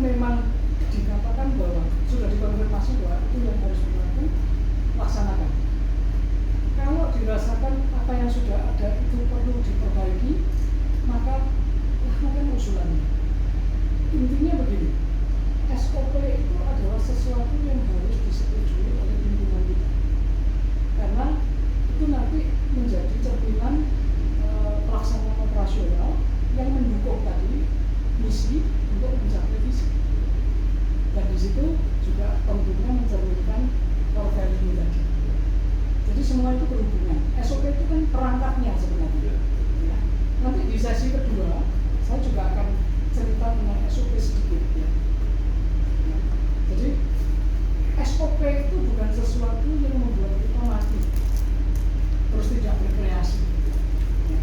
memang dikatakan bahwa sudah dikonfirmasi bahwa itu yang harus dilakukan, laksanakan. Kalau dirasakan apa yang sudah ada itu perlu diperbaiki, maka lakukan usulannya. Intinya begini, SOP itu adalah sesuatu yang harus disetujui oleh pimpinan kita, karena itu nanti menjadi cerminan pelaksanaan operasional yang mendukung tadi misi untuk mencapai visi. Dan di situ juga tentunya mencerminkan core value tadi. Jadi semua itu berhubungan. SOP itu kan perangkatnya sebenarnya. Ya. Nanti di sesi kedua saya juga akan cerita tentang SOP sedikit. Ya. Ya. Jadi SOP itu bukan sesuatu yang membuat kita mati terus tidak berkreasi. Ya.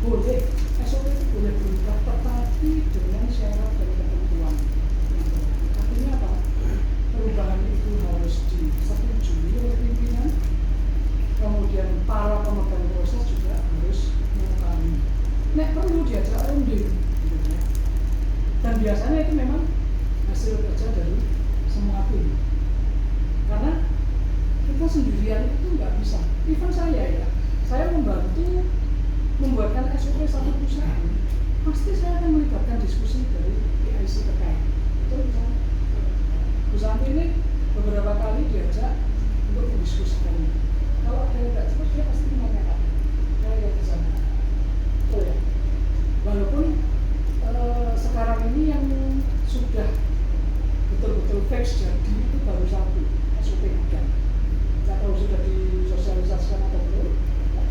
Boleh, SOP itu boleh berubah, tetapi dengan syarat dan ketentuan. Artinya apa? Perubahan itu harus disetujui oleh pimpinan, kemudian para pemegang proses juga harus mengetahui. Nek perlu diajak runding, gitu ya. Dan biasanya itu memang hasil kerja dari semua tim. Karena kita sendirian itu nggak bisa. Even saya membantu membuatkan SOP satu perusahaan, pasti saya akan melibatkan diskusi dari PIC terkait. Itu misalnya perusahaan ini beberapa kali diajak untuk mendiskusikannya. Kalau ada yang tidak cepat, dia pasti menanyakan. Saya lihat di sana. Oh ya, walaupun sekarang ini yang sudah betul-betul fix jadi itu baru satu, SOP 3. Saya tahu sudah disosialisasikan atau belum. Ya.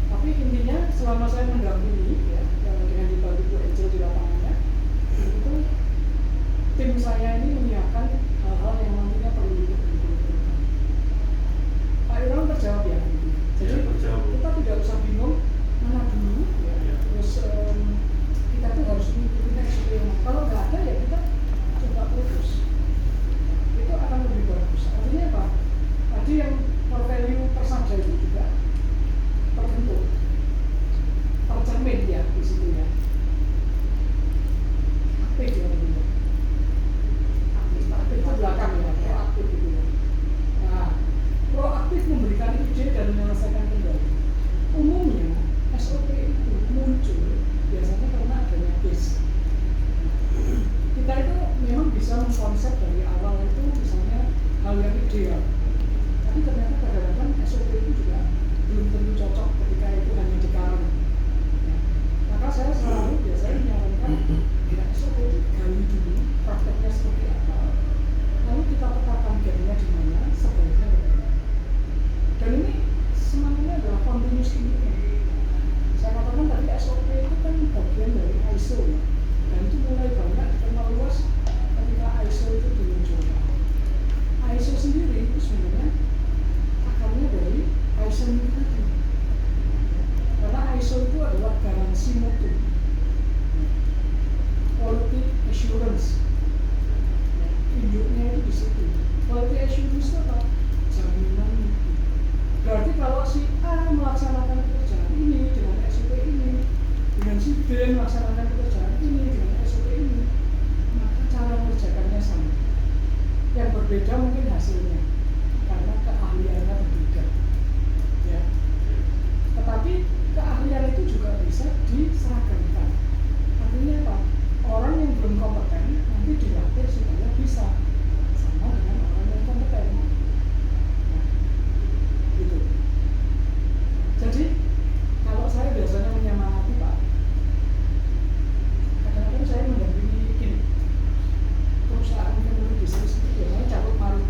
Tapi intinya selama saya mendampingi ya, dengan dibantu Bu Angel di lapangannya, itu tim saya ini menyiapkan hal-hal yang nantinya perlu diperlukan. Pak Irwan terjawab ya. Jadi ya, kita tidak usah bingung mana dulu, ya. Terus kita tuh harus mengikuti SOP yang kalau nggak ada ya kita coba terus. Itu akan lebih bagus. Artinya apa? Tadi yang core value tersaja itu juga terbentuk, tercermin ya di situ ya. Aktif ya teman-teman. Aktif itu belakang ya, proaktif gitu ya. Nah, proaktif memberikan ide dan menyelesaikan kendala. Umumnya SOP itu muncul biasanya karena adanya case. Kita itu memang bisa mengkonsep dari awal itu misalnya hal yang ideal. Tapi ternyata kadang-kadang SOP itu juga belum tentu cocok ketika itu hanya dikarang. Ya. Maka saya selalu biasanya menyarankan ya SOP itu gali dulu prakteknya seperti apa, lalu kita petakan gapnya di mana, sebaiknya bagaimana. Dan ini semangatnya adalah continuous improvement. Saya katakan tadi SOP itu kan bagian dari ISO ya, dan itu mulai banyak dikenal luas ketika ISO itu dimunculkan. ISO sendiri itu sebenarnya akarnya dari ISO itu tadi. Karena ISO itu adalah garansi mutu, quality assurance. Induknya itu di situ. Quality assurance itu apa? Jaminan mutu. Berarti kalau si A melaksanakan pekerjaan ini dengan SOP ini, dengan si B melaksanakan pekerjaan ini dengan SOP ini, maka cara mengerjakannya sama. Yang berbeda mungkin hasilnya, karena keahliannya berbeda. Ya. Tetapi keahlian itu juga bisa diseragamkan. Artinya apa? Orang yang belum kompeten nanti dilatih supaya bisa sama dengan orang yang kompeten. Nah, gitu. Jadi kalau saya biasanya menyemangati Pak, kadang-kadang saya mendampingi perusahaan teknologi bisnis itu biasanya cabut marut.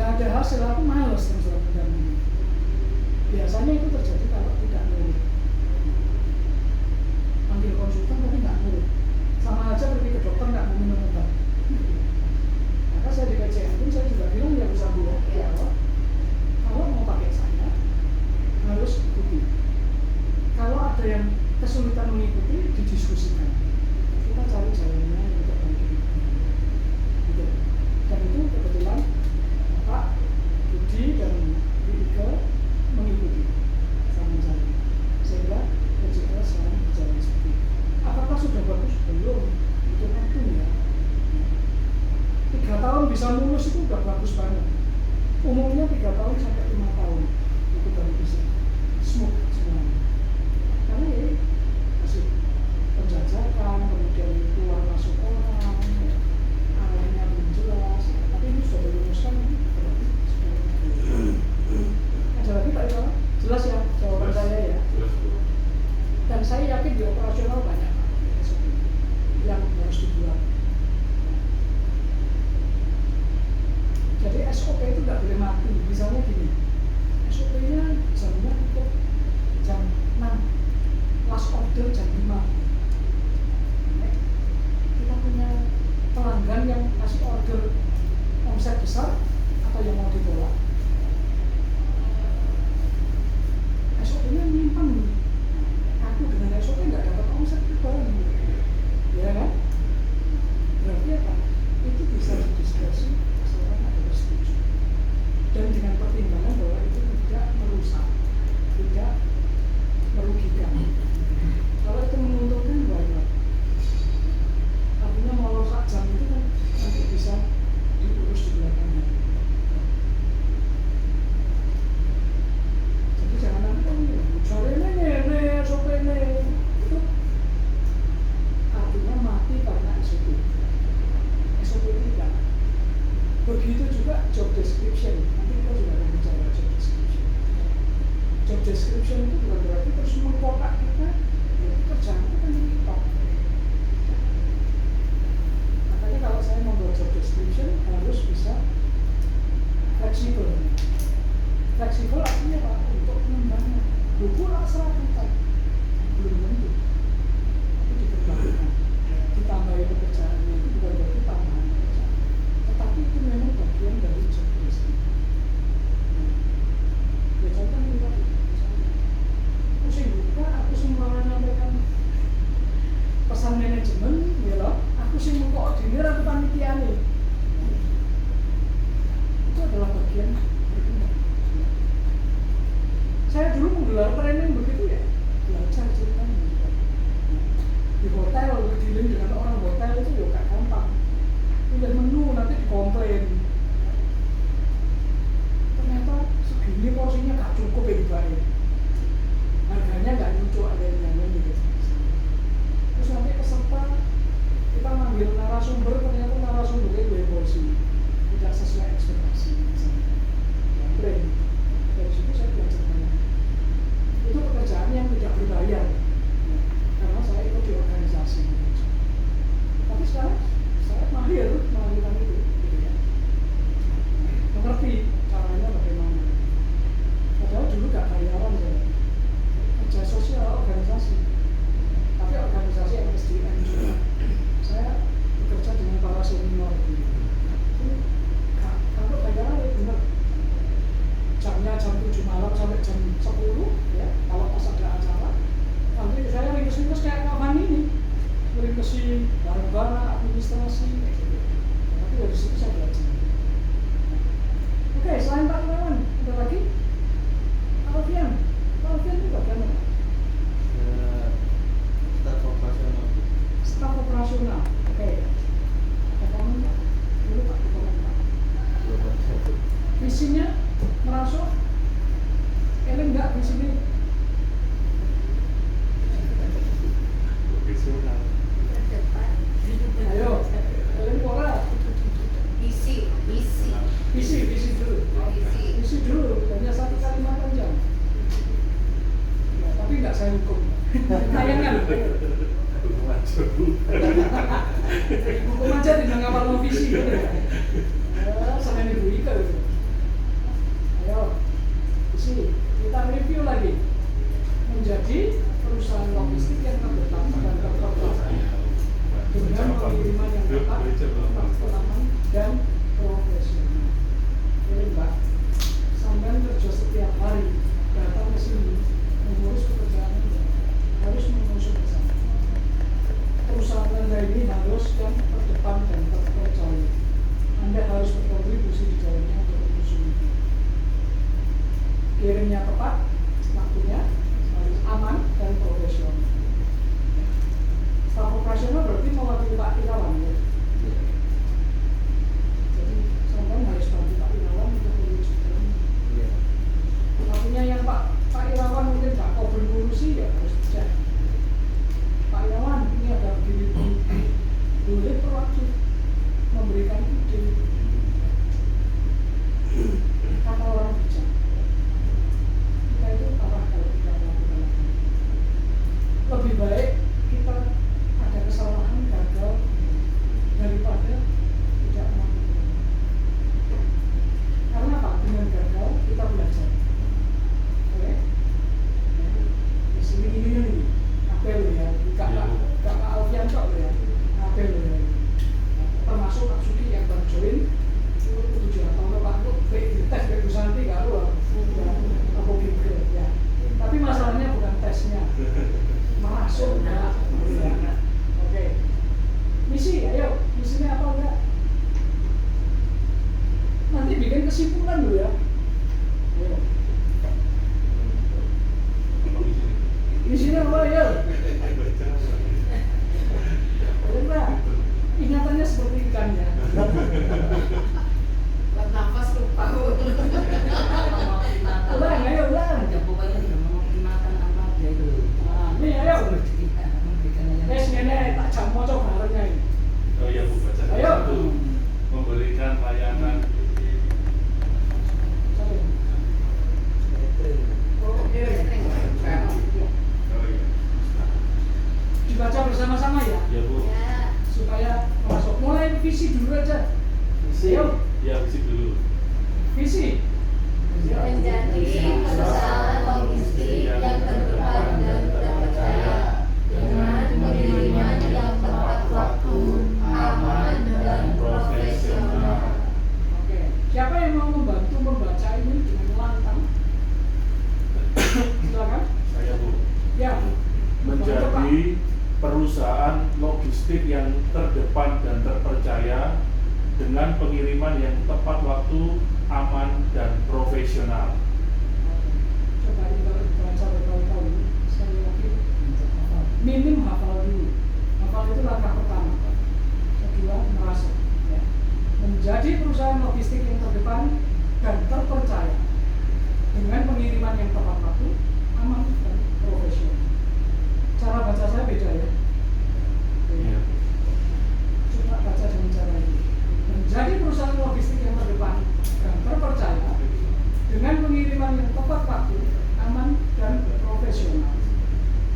nggak ada hasil, aku males terus terang mendampingi. Biasanya itu terjadi kalau tidak nurut. Panggil konsultan tapi nggak nurut, sama aja pergi ke dokter nggak mau minum obat. Maka saya di KCM pun saya juga bilang ya bisa buat di awal, kalau mau pakai saya harus ikuti. Kalau ada yang kesulitan mengikuti, didiskusikan. Kita cari jalannya untuk bantu. Gitu. Dan itu kebetulan Pak Budi dan Bu Ika mengikuti sama saya. Sehingga PJL sekarang berjalan seperti itu. Apakah sudah bagus? Belum. Itu waktu ya. 3 tahun bisa lulus itu udah bagus banget. Umumnya 3 tahun sampai 5 tahun itu baru bisa smooth semuanya. Karena ya masih penjajakan, kemudian keluar masuk orang, arahnya belum jelas. Tapi ini sudah dirumuskan, berarti sudah. Ada lagi Pak Iwan? Jelas ya jawaban saya ya. Dan saya yakin di operasional banyak yang harus dibuat. Jadi SOP itu nggak boleh mati. Misalnya gini, SOP-nya jamnya tutup jam 6, last order jam 5. Kita punya pelanggan yang kasih order omset besar atau yang mau ditolak. SOP-nya nyimpang. Aku dengan SOP nggak dapat omset itu barang, ya kan? Berarti apa? Itu bisa didiskusi asalkan ada setuju. Dan dengan pertimbangan bahwa itu tidak merusak, tidak merugikan. Kalau itu menguntungkan, banyak. Artinya mau rusak jam itu kan nanti bisa diurus di belakangnya. Jadi jangan nanti kamu cari ini, SOP ini. Itu artinya mati karena SOP. SOP tidak. Begitu juga job description. Nanti kita juga akan bicara job description. Job description itu bukan berarti terus mengkotak kita, ya kerjaan itu kan dikitok. Makanya kalau saya membuat job description harus bisa fleksibel. Fleksibel artinya apa? Untuk pengembangan. Buku serabutan belum tentu. Itu diperbanyak. Ditambahin pekerjaannya itu bukan berarti tambahan pekerjaan. Tetapi itu memang bagian dari job description. Ya contoh ini tadi. Aku sih buka, aku sih malah nyampaikan pesan manajemen, ya loh. Aku sih mengkoordinir, aku panitia nih. Itu adalah bagian berkembang. Saya dulu menggelar training begitu ya, belajar ceritanya. Di hotel, dealing dengan orang hotel itu ya gak gampang. Punya menu nanti dikomplain. Ternyata segini porsinya gak cukup ya dibayar. Harganya gak lucu, ada yang nyanyi gitu. Terus nanti peserta kita manggil narasumber, ternyata narasumbernya 2 porsi, tidak sesuai ekspektasi misalnya. Komplain. Dari situ saya belajar banyak. Itu pekerjaan yang tidak berbayar ya, karena saya ikut di organisasi. Tapi sekarang saya mahir melakukan itu, gitu ya. Mengerti caranya bagaimana. Padahal dulu gak bayaran saya. Kerja sosial organisasi, tapi organisasi MSDM juga. Saya bekerja dengan para senior. Kalau bayaran ya benar. Jamnya jam 7 malam sampai jam 10 ya, kalau pas ada acara nanti saya ringkes-ringkes kayak kapan ini ringkesi barang-barang, administrasi gitu. Tapi dari situ saya belajar. Oke, selain Pak Iwan, ada lagi? Pak Alfian itu bagaimana? Staf operasional. Staf operasional, oke. Komen Pak? Dulu Pak, komen Pak. Visinya merasuk eling enggak di sini? Ayo, eling ora? Visi dulu. Visi dulu, hanya 1 kalimat panjang. Ya, tapi enggak saya hukum. Tayangan. Hukum aja tidak ngapal mau visi gitu ya. Sama Ibu Ika itu. mengirimnya tepat waktunya, aman dan profesional. Staf operasional berarti mewakili Pak Irawan ya. Jadi sampai harus bantu Pak Irawan untuk mewujudkan. Artinya yang Pak Irawan mungkin Pak Kober ngurusi ya harus cek. Pak Irawan ini ada begini, boleh proaktif memberikan ide. Kata orang bijak, kita itu parah kalau tidak melakukan. Lebih baik kita ada kesalahan gagal daripada tidak melakukan. Karena apa? Dengan gagal kita belajar. Oke? Di sini ini apel ya, Kak Alfian kok ya, apel ya. Termasuk Pak Suki yang baru join. 7 tahun Pak Kok tes Pak Gusanti kalau aku pikir ya. Tapi masalahnya bukan tesnya, masuk ya. Oke. Misi, ayo. Misinya apa enggak? Nanti bikin kesimpulan dulu ya. Ayo. Misinya apa ya? Enggak. Ingatannya seperti ikan ya. Nafas lupa. Ulang, ayo ulang. Pokoknya mau makan apa aja itu. Nih ayo. Nenek tak jam moco barengnya ini. Oh iya Bu, baca Ayo. satu. Memberikan layanan Oh, iya. dibaca bersama-sama ya, Ya Bu. supaya masuk. Mulai visi dulu aja. Ayo, Ya visi dulu. visi. Menjadi perusahaan logistik yang terdepan dan terpercaya dengan pengiriman yang tepat waktu, aman dan profesional. Oke, siapa yang mau membantu membaca ini dengan lantang? Silakan. Saya Bu. Ya. Menjadi perusahaan logistik yang terdepan dan terpercaya dengan pengiriman yang tepat waktu, aman dan profesional. Coba ini kalau dibaca berkali-kali, sekali lagi minim hafal dulu. Hafal itu langkah pertama. Kedua, merasuk. Ya. Menjadi perusahaan logistik yang terdepan dan terpercaya dengan pengiriman yang tepat waktu, aman dan profesional. Cara baca saya beda ya. Iya. Coba baca dengan cara ini. Menjadi perusahaan logistik yang terdepan dan terpercaya dengan pengiriman yang tepat waktu, aman dan profesional.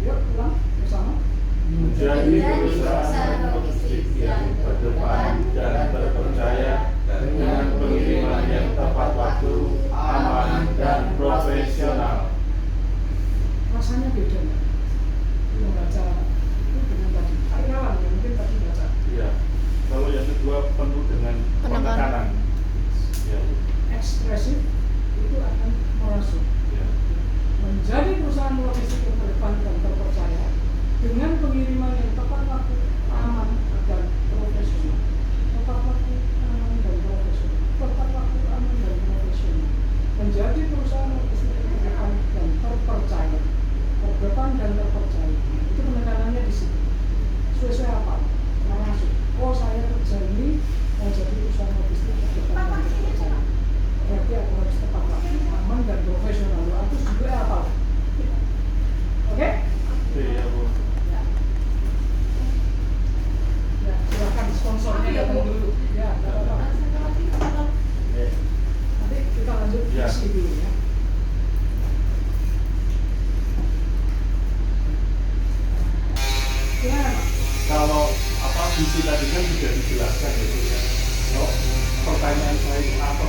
Yuk ulang bersama. Menjadi perusahaan logistik yang terdepan dan terpercaya dengan pengiriman yang tepat waktu, aman dan profesional. Rasanya beda nggak? Membaca itu dengan tadi. Pak Irawan ya mungkin tadi baca. Iya. Kalau yang kedua penuh dengan penekanan. Ya. Ekspresif itu akan merasuk. Ya. Menjadi perusahaan logistik yang terdepan dan terpercaya dengan pengiriman yang tepat waktu, aman dan profesional. Tepat waktu, aman dan profesional. Tepat waktu, aman dan profesional. Menjadi perusahaan logistik yang terdepan dan terpercaya. Terdepan dan terpercaya. Itu penekanannya di sini. Sesuai apa? Merasuk. Oh, saya kerja ini mau jadi perusahaan logistik terdepan dan terpercaya. Berarti aku harus tepat waktu, aman dan profesional. Aku juga apa? Oke? Iya Bu. Ya, silakan sponsornya datang dulu. Ya, nggak apa-apa. Nanti kita lanjut Ya. visi dulu ya. Gimana, Pak? Kalau visi tadi kan sudah dijelaskan ya Bu ya. Kalau pertanyaan saya itu apa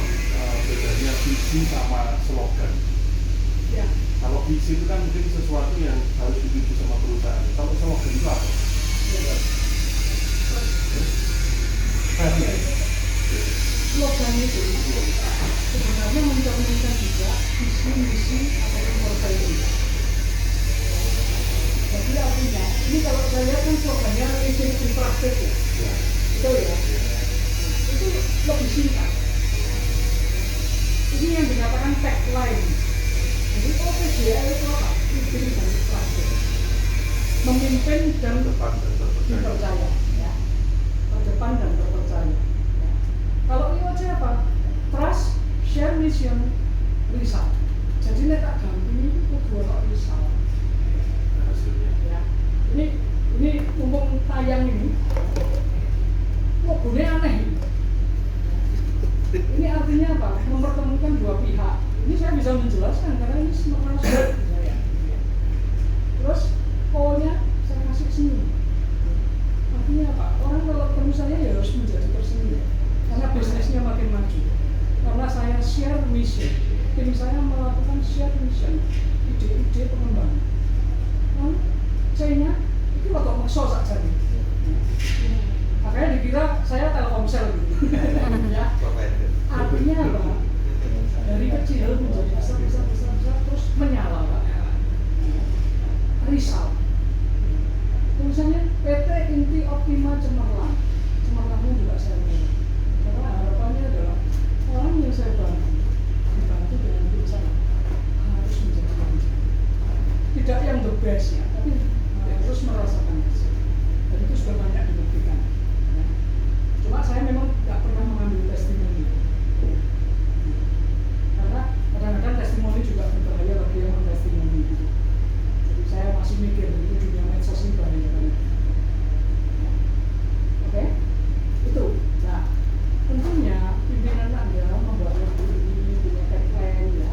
bedanya visi sama slogan? Ya, Kalau visi itu kan mungkin sesuatu yang harus dituju sama perusahaan. Kalau slogan itu apa? ya. Slogan itu sebenarnya mencerminkan juga visi, misi, ataupun portfolio. Jadi artinya, ini kalau saya lihat kan slogannya living in practice ya. Itu ya. Itu lebih singkat. Ini yang dikatakan tagline. Jadi OPJL itu apa? Leading dan trusted. Memimpin dan Depan dan terpercaya. dipercaya, ya. Terdepan dan terpercaya. Ya. Kalau IOC apa? Trust, share mission, result. Jadi nek tak gampingi itu kudu ono result. Hasilnya. Ya. Ini mumpung tayang ini, kok bunyi aneh ini. Ini artinya apa? Mempertemukan dua pihak. Ini saya bisa menjelaskan karena ini semua saya. Terus O-nya saya kasih senyum. Artinya apa? Orang kalau ketemu saya ya harus menjadi tersenyum. Karena bisnisnya makin maju. Karena saya share mission. Tim saya melakukan share mission. Ide-ide pengembangan. Lalu C-nya itu waktu makso saja nih. Makanya dikira saya Telkomsel gitu. Ya. Artinya apa? Dari kecil menjadi besar terus menyala Pak. Risau. Tulisannya PT Inti Optima Cemerlang. Cemerlangnya juga saya milih. Karena harapannya adalah orang yang saya bantu dibantu dengan tulisan harus menjadi lancar. Tidak yang the best ya, tapi harus merasakan hasil. Dan itu sudah banyak dibuktikan. Ya. Cuma saya memang tidak pernah mengambil testimoni. Karena kadang-kadang testimoni juga berbahaya bagi yang mentestimoni gitu. Jadi saya masih mikir ini dunia medsos ini bahaya banget. Ya. Oke, itu. Nah, tentunya pimpinan Anda membuat lagu ini punya tagline ya,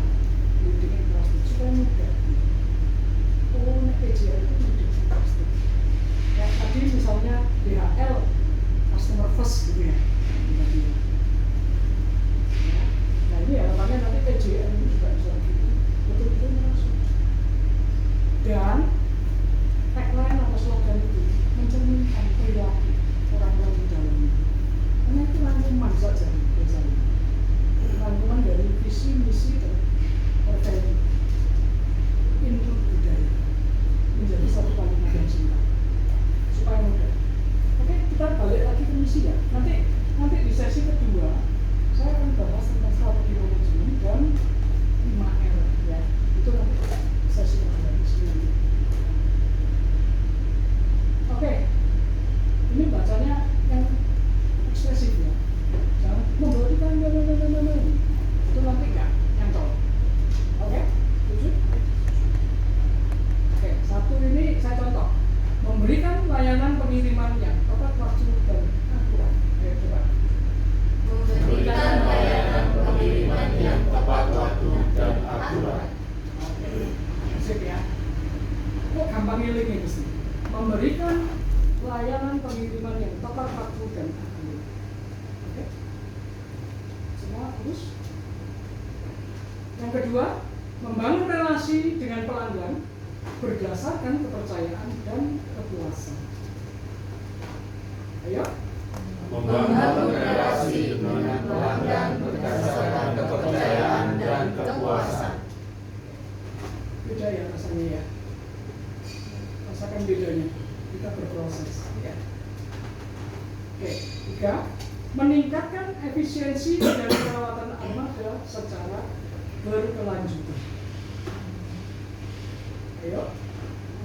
leading and trusted supaya mudah. Oh, PJL itu leading and trusted. Ya, tadi misalnya DHL customer first gitu ya. Nah ini harapannya nanti PJL itu juga bisa begitu, betul-betul masuk. Dan tagline atau slogan itu mencerminkan perilaku orang-orang di dalamnya. Karena itu rangkuman saja biasanya. Rangkuman dari visi, misi, dan value. Input budaya menjadi satu kalimat yang singkat supaya mudah. Oke, kita balik lagi ke misi ya. Nanti di sesi kedua saya akan bahas tentang strategi manajemen dan 5R ya. Itu nanti sesi kedua di sini. Oke, ini bacanya yang ekspresif ya. Jangan memberikan itu nanti nggak nyantol. Oke, setuju? Oke, satu ini saya contoh. Memberikan layanan pengiriman yang tepat waktu dan akurat. Ayo coba. Memberikan layanan pengiriman yang tepat waktu dan akurat. Sip ya. Kok gampang ngilingin sih? Memberikan layanan pengiriman yang tepat waktu dan akurat. Oke. Semua terus. Yang kedua, membangun relasi dengan pelanggan berdasarkan kepercayaan dan kepuasan. Ayo. Membangun relasi dengan pelanggan berdasarkan kepercayaan dan kepuasan. Beda ya rasanya ya. Rasakan bedanya. Kita berproses. Ya. Oke. 3. Meningkatkan efisiensi dan perawatan armada secara berkelanjutan. Ayo.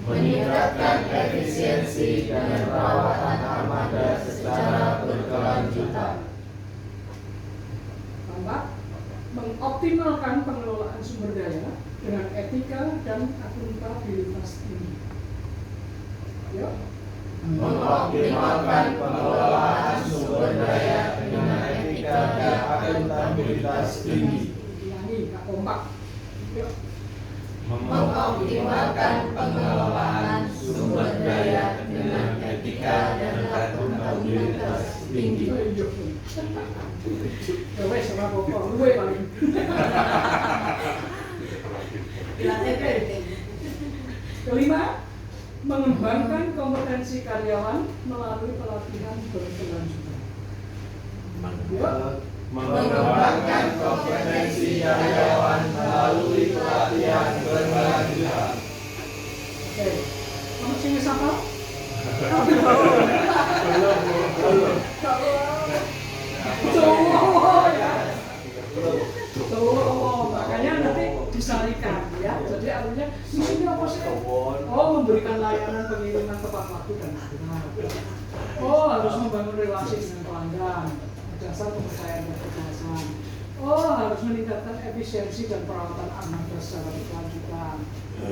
Meningkatkan efisiensi dan perawatan armada secara berkelanjutan. 4. Mengoptimalkan pengelolaan sumber daya dengan etika dan akuntabilitas tinggi. Ayo. Mengoptimalkan pengelolaan sumber daya dengan etika dan akuntabilitas tinggi. Ulangi, Kak kompak. Yuk. Mengoptimalkan pengelolaan sumber daya dengan etika dan akuntabilitas tinggi. Ya wes sama pokok luwe paling. Kelima, mengembangkan kompetensi karyawan melalui pelatihan berkelanjutan. Mengembangkan kompetensi karyawan melalui pelatihan berkelanjutan. Oke, kamu sini siapa? Cowok ya. Cowok, makanya nanti disarikan ya. Jadi artinya misinya apa sih? Oh, memberikan layanan pengiriman tepat waktu dan akurat. Oh, harus membangun relasi dengan pelanggan berdasar kepercayaan dan kejelasan. Oh, harus meningkatkan efisiensi dan perawatan armada secara berkelanjutan.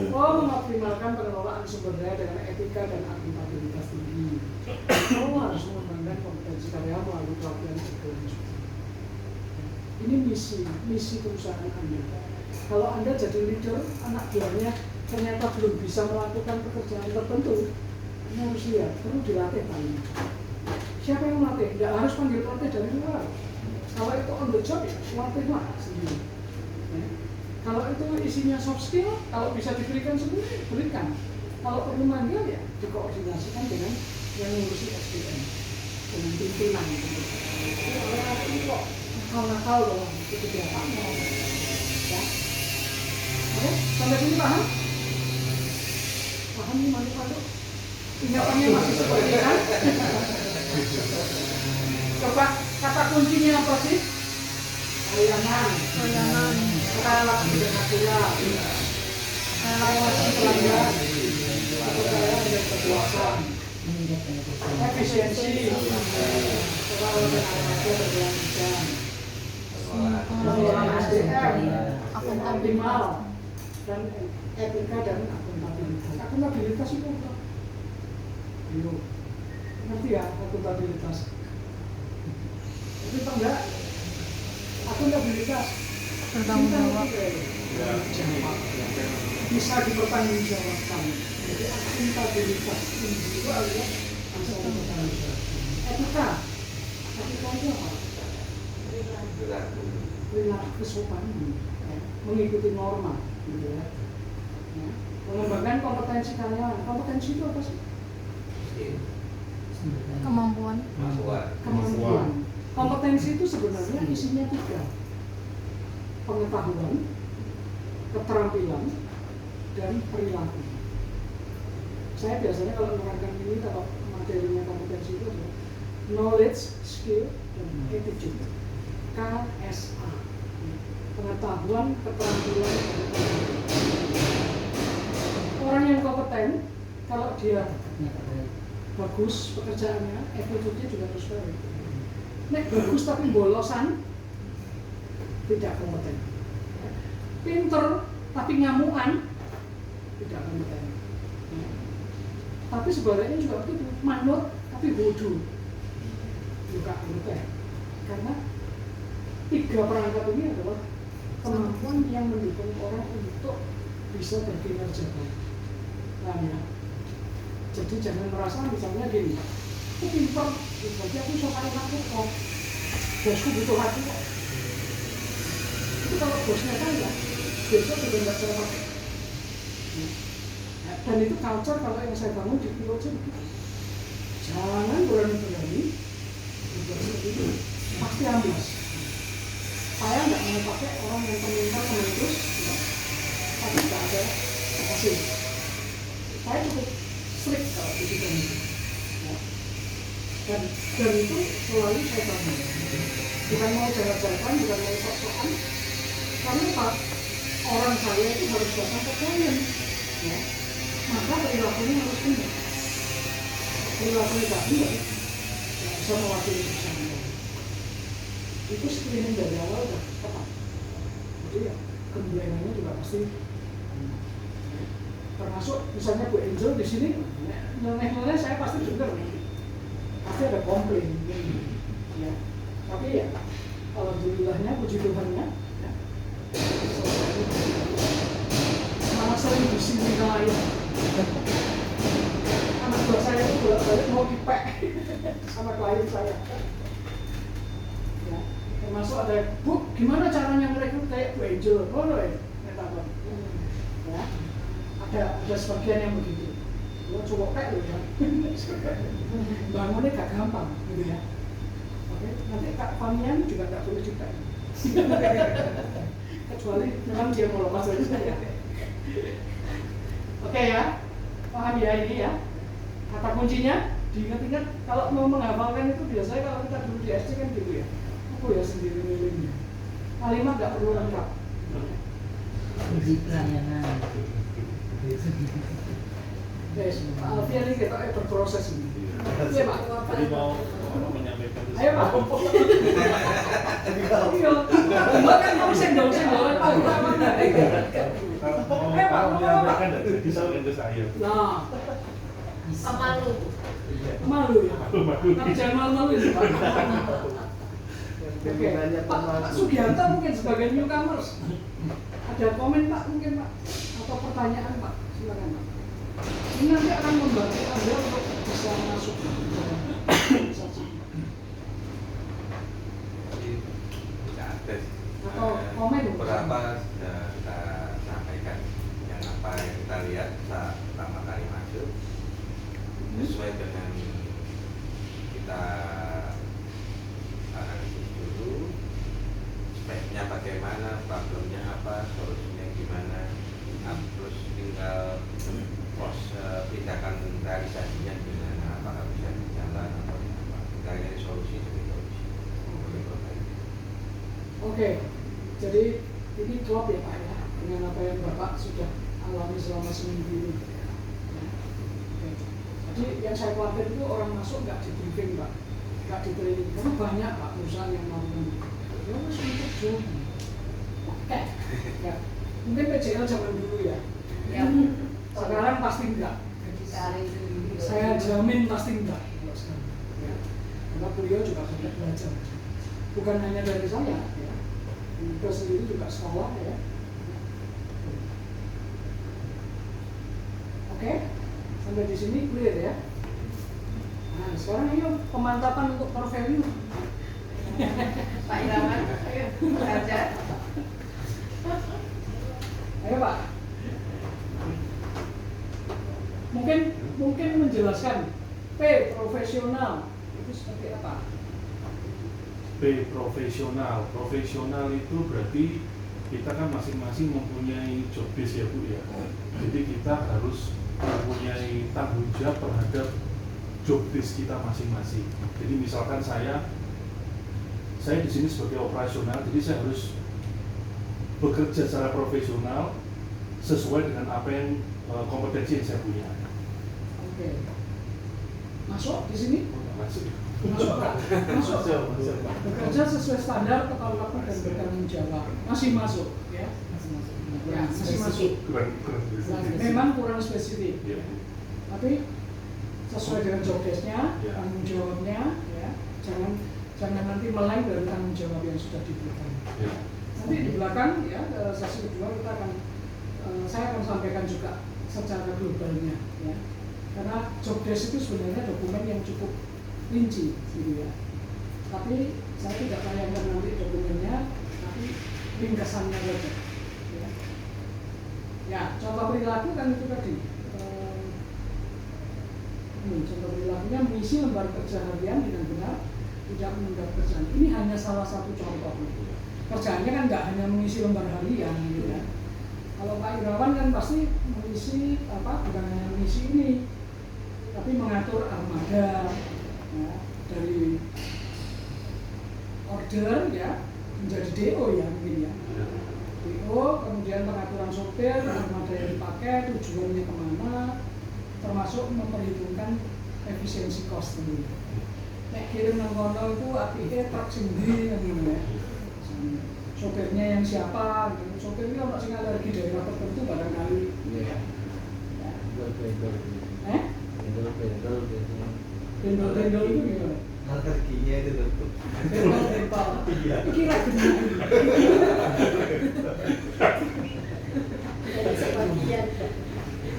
Oh, mengoptimalkan pengelolaan sumber daya dengan etika dan akuntabilitas tinggi. Oh, harus mengembangkan kompetensi karyawan melalui pelatihan ekonomi. Ini misi perusahaan Anda. Kalau Anda jadi leader, anak buahnya ternyata belum bisa melakukan pekerjaan tertentu, Anda harus lihat, perlu dilatih paling. Siapa yang melatih? Tidak harus panggil pelatih dari luar. Kalau itu on the job, ya latihlah sendiri. Ya. Kalau itu isinya soft skill, kalau bisa diberikan sendiri, berikan. Kalau perlu manggil, ya dikoordinasikan dengan yang ngurusi SDM, dengan pimpinan. Jadi orang ini kok nakal loh, itu kebiasaan loh. Ya. Oke, sampai sini paham? Paham nih Manu Pak? Ingatannya masih seperti kan? Coba kata kuncinya apa sih? Layanan. Relasi dengan akurat. Relasi pelanggan. Kepercayaan dan kepuasan. Efisiensi. Perawatan armada berkelanjutan. Pengelolaan SDM. Optimal. Dan etika dan akuntabilitas. Akuntabilitas itu apa? Ngerti ya akuntabilitas? Itu enggak? Akuntabilitas bertanggung jawab. Bisa dipertanggungjawabkan. Jadi akuntabilitas individual ya bisa dipertanggungjawabkan. Etika itu apa? Perilaku kesopanan, ya. Mengikuti norma, gitu ya. Ya. Mengembangkan kompetensi karyawan. Kompetensi itu apa sih? Kemampuan. Kompetensi itu sebenarnya isinya 3. Pengetahuan, keterampilan, dan perilaku. Saya biasanya kalau menerangkan ini, kalau materinya kompetensi itu adalah knowledge, skill, dan attitude. KSA. Pengetahuan, keterampilan, dan perilaku. Orang yang kompeten, kalau dia bagus pekerjaannya, attitude-nya juga harus baik. Nek bagus tapi bolosan, tidak kompeten. Pinter tapi ngamuan, tidak kompeten. Tapi sebaliknya juga begitu, manut tapi bodoh, juga kompeten. Karena 3 perangkat ini adalah kemampuan yang mendukung orang untuk bisa berkinerja baik. Nah, ya. Jadi jangan merasa misalnya gini, aku pinter, berarti aku sopan aku kok, bosku butuh aku kok. Itu kalau bosnya kaya, besok juga nggak bisa pakai. Dan itu culture kalau yang saya bangun di Pulau Jawa. Jangan berani-berani, pasti amblas. Saya nggak mau pakai orang yang pemintar-pemintus, ya, tapi nggak ada hasil. Saya cukup strict kalau di bidang itu, ya. Dan itu selalu saya bangun. Bukan mau jalan-jalan, bukan mau sok-sokan. Karena Pak, orang saya itu harus datang ke klien, ya. Maka perilakunya harus benar. Perilakunya tak benar, ya, bisa mewakili perusahaan. Itu screening dari awal udah tepat. Jadi ya gemblengannya juga pasti. Termasuk misalnya Bu Angel di sini, nyeleneh saya pasti dengar, pasti ada komplain, ya. Tapi ya, alhamdulillahnya, puji Tuhannya, ya. Malah sering di sini lain. Anak buah saya itu bolak-balik mau dipek sama klien saya. Ya. Termasuk ada, Bu, gimana caranya merekrut kayak Bu Angel? Oh, ya, ya. Ada sebagian yang begitu. Lo coba kayak lo ya. Bangunnya gak gampang, gitu ya. Oke, nanti Kak Famian juga gak boleh dipek. Kecuali memang dia mau lepas dari saya. Oke ya, paham ya ini ya. Kata kuncinya diingat-ingat. Kalau mau menghafalkan itu biasanya kalau kita dulu di SD kan gitu ya. Aku ya sendiri milihnya. Kalimat gak perlu lengkap. Uji pelayanan. Yes, Pak Alfian ini kita berproses ini. Iya Pak. Jadi mau menyampaikan Ayo Pak. Iya. Mbak kan mau senggol-senggol Pak Irawan. mau menyampaikan dan jadi sampai ke saya. Nah, Pemalu. malu ya. Tapi jangan malu-malu ini Pak. Oke, Pak Sugianto mungkin sebagai newcomers ada komen Pak mungkin Pak atau pertanyaan Pak, silakan Pak. Ini nanti akan membantu Anda untuk bisa masuk ke dalam organisasi. Jadi tidak ada sih. Atau komen beberapa sudah kita sampaikan yang apa yang kita lihat saat pertama kali masuk sesuai dengan kita analisis dulu speknya bagaimana, problemnya apa, solusinya gimana, terus tinggal pos tindakan realisasinya gimana, apakah bisa berjalan atau apa, tinggal dari solusi dari solusi boleh perbaiki. Oke, jadi ini klop ya Pak ya, dengan apa yang Bapak sudah alami selama seminggu ini. Oke. Jadi yang saya khawatir itu orang masuk nggak di briefing Pak, nggak di training. Karena banyak Pak perusahaan yang melakukan itu. Ya mas untuk zoom. Oke. Ya. Mungkin PJL zaman dulu ya. Ya. Sekarang pasti enggak. Saya jamin pasti enggak. Ya. Karena beliau juga banyak belajar. Bukan hanya dari saya, ya. Beliau sendiri juga sekolah ya. Oke, sampai di sini clear ya. Nah, sekarang ini pemantapan untuk core value. Pak Irawan, ayo aja. Ayo Pak. Mungkin menjelaskan P profesional itu seperti apa? B profesional. Profesional itu berarti kita kan masing-masing mempunyai job desk ya Bu ya. Jadi kita harus mempunyai tanggung jawab terhadap job desk kita masing-masing. Jadi misalkan saya di sini sebagai operasional, jadi saya harus bekerja secara profesional sesuai dengan apa yang kompetensi yang saya punya. Oke. Masuk di sini? Masuk. Masuk Pak. Masuk. Bekerja sesuai standar kepatuhan dan bertanggung jawab. Masih masuk ya. Ya, masih masuk. Kurang Memang kurang spesifik. Ya. Tapi sesuai dengan job desk-nya, Ya. tanggung jawabnya, ya. Jangan nanti melain dari tanggung jawab yang sudah diberikan. Ya. Nanti di belakang ya sesi kedua kita akan saya akan sampaikan juga secara globalnya ya. Karena job desk itu sebenarnya dokumen yang cukup rinci gitu ya. Tapi saya tidak tayangkan nanti dokumennya, tapi ringkasannya saja. Ya. Ya, contoh perilaku kan itu tadi. Contoh perilakunya mengisi lembar kerja harian dengan benar, tidak menunda kerjaan. Ini hanya salah satu contoh. Kerjaannya kan nggak hanya mengisi lembar harian gitu ya. Kalau Pak Irawan kan pasti mengisi bukan hanya mengisi ini, tapi mengatur armada ya, dari order ya menjadi DO ya mungkin ya. DO kemudian pengaturan sopir, armada yang dipakai, tujuannya kemana, termasuk memperhitungkan efisiensi cost tentunya. Nek kirim nang kono itu apike truk sing ndi ngono ya. Sopirnya yang siapa? Gitu. Sopirnya orang sing alergi daerah tertentu barangkali. Iya. Bendol-bendol itu gimana? Alerginya itu tentu. Bendol-bendol. Iya. Iki ra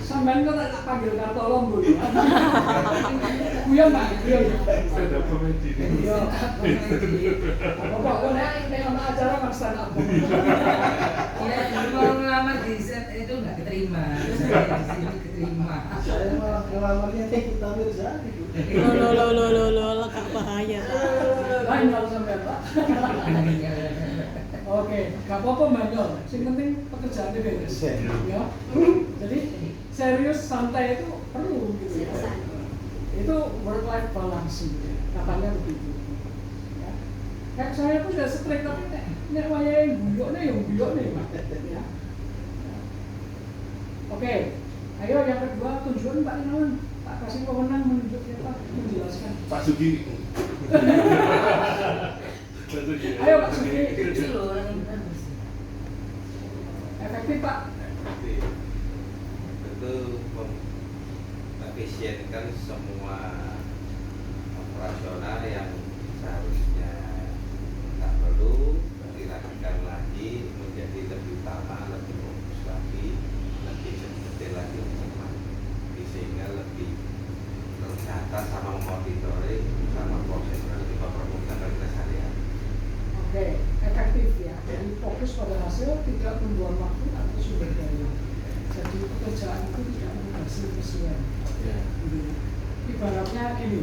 sampean kok tak panggil kartolong Bu. Guyon Pak, guyon. Ada komedi. Iya. Apa kok nek ana acara Mas stand up. Iya, dulu mau ngelamar di set itu nggak keterima. Terus saya di sini keterima. Saya malah ngelamarnya kita Mirzani. Lo, Kak bahaya. Lain kalau sampean Pak. Oke, gak apa-apa Mbak. Yang penting pekerjaannya beres. Ya. Jadi serius santai itu perlu gitu ya. Itu work life balance gitu ya. Katanya begitu. Ya. Kayak saya pun sudah strike tapi nek wayahe guyokne ya guyokne Pak. Ya. Oke, ayo yang kedua tunjukkan Pak Inawan. Tak kasih wewenang menunjuk apa menjelaskan. Pak Sugi. Ayo Pak Sugi. Itu loh orang yang benar. Efektif Pak. Efektif. Tentu mengefisienkan semua operasional yang seharusnya tak perlu dilakukan lagi menjadi lebih utama, lebih fokus lagi, lebih detail lagi, sehingga lebih tercatat sama monitoring sama prosesnya lebih mempermudah bagi keseharian. Oke, efektif ya. Jadi fokus pada hasil, tidak membuang waktu atau sumber daya. Jadi pekerjaan itu tidak menghasil kesulitan. Gitu. Ibaratnya gini,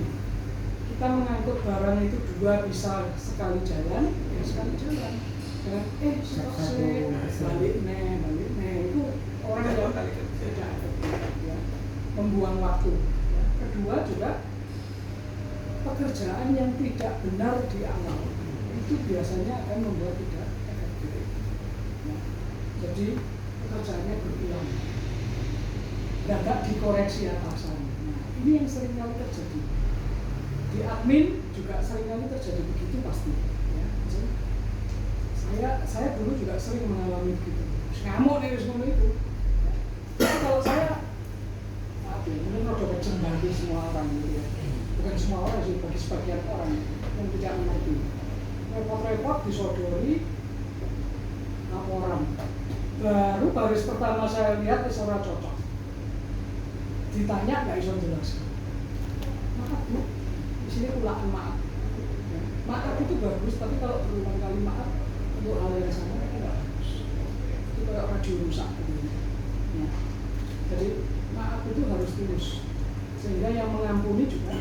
kita mengangkut barang itu dua bisa sekali jalan, ya sekali jalan. Dan balik nih itu orang yang tidak efektif ya, membuang waktu. Ya. Kedua juga pekerjaan yang tidak benar di awal itu biasanya akan membuat tidak efektif. Ya. Jadi pekerjaannya berulang, tidak dikoreksi atasan. Nah, ini yang sering kali terjadi. Di admin juga sering kali terjadi begitu pasti. Ya. Jadi, saya dulu juga sering mengalami begitu. Ngamuk nih semua itu. Ya. Tapi kalau saya, maaf ya, mungkin rada kejam bagi semua orang gitu ya. Bukan semua orang sih, bagi sebagian orang yang tidak mengerti. Repot-repot disodori laporan. Baru baris pertama saya lihat ora cocok. Ditanya nggak bisa jelaskan. Maaf Bu, di sini ulangan maaf. Ya. Maaf itu bagus, tapi kalau berulang kali maaf untuk hal yang sama itu nggak bagus. Itu kayak orang rusak gitu. Ya. Jadi maaf itu harus tulus, sehingga yang mengampuni juga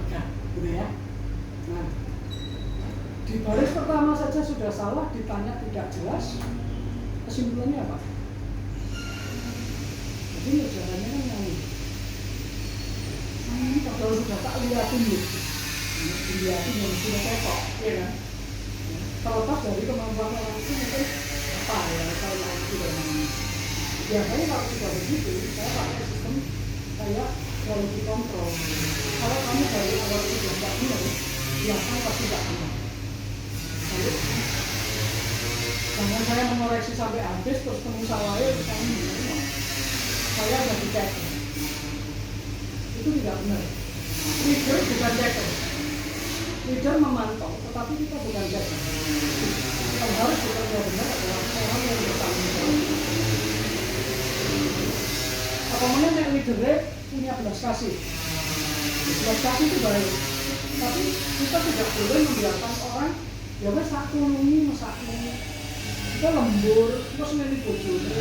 pegang, gitu ya. Nah, di baris pertama saja sudah salah, ditanya tidak jelas, kesimpulannya apa? Jadi ya jalannya kan yang ini padahal sudah tak lihatin gitu, dilihatin yang sudah ketok, ya kan? Terlepas dari kemampuan orang itu mungkin apa ya, kalau yang itu dan biasanya kalau sudah begitu, saya pakai sistem kayak quality control. Kalau kamu dari awal sudah tidak benar, biasanya pasti tidak benar. Jangan saya mengoreksi sampai habis terus temu salahnya saya benar. Saya sudah dicek. Itu tidak benar. Leader bukan checker. Leader memantau, tetapi kita bukan checker. Yang harus bekerja benar adalah orang yang bertanggung jawab. Apalagi yang leadernya punya belas kasih. Belas kasih itu baik. Tapi kita tidak boleh membiarkan orang ya wes satu nungi masaknya kita lembur terus nanti bojone.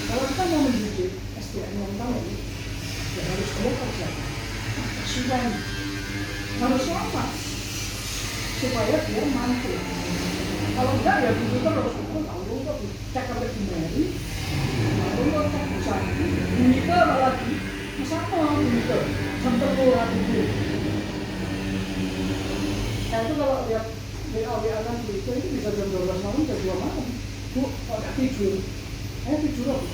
Kalau kita mau mendidik SDM yang tahu ya harus dia kerja sudah harus lama supaya dia mampu. Kalau enggak ya begitu terus tahu kok cek sampai dimari lalu kok bisa menikah lagi sama menikah sampai puluhan ribu. Nah itu kalau lihat WA kan itu bisa jam 12 malam, jam 2 malam. Bu, kok nggak tidur? Tidur apa?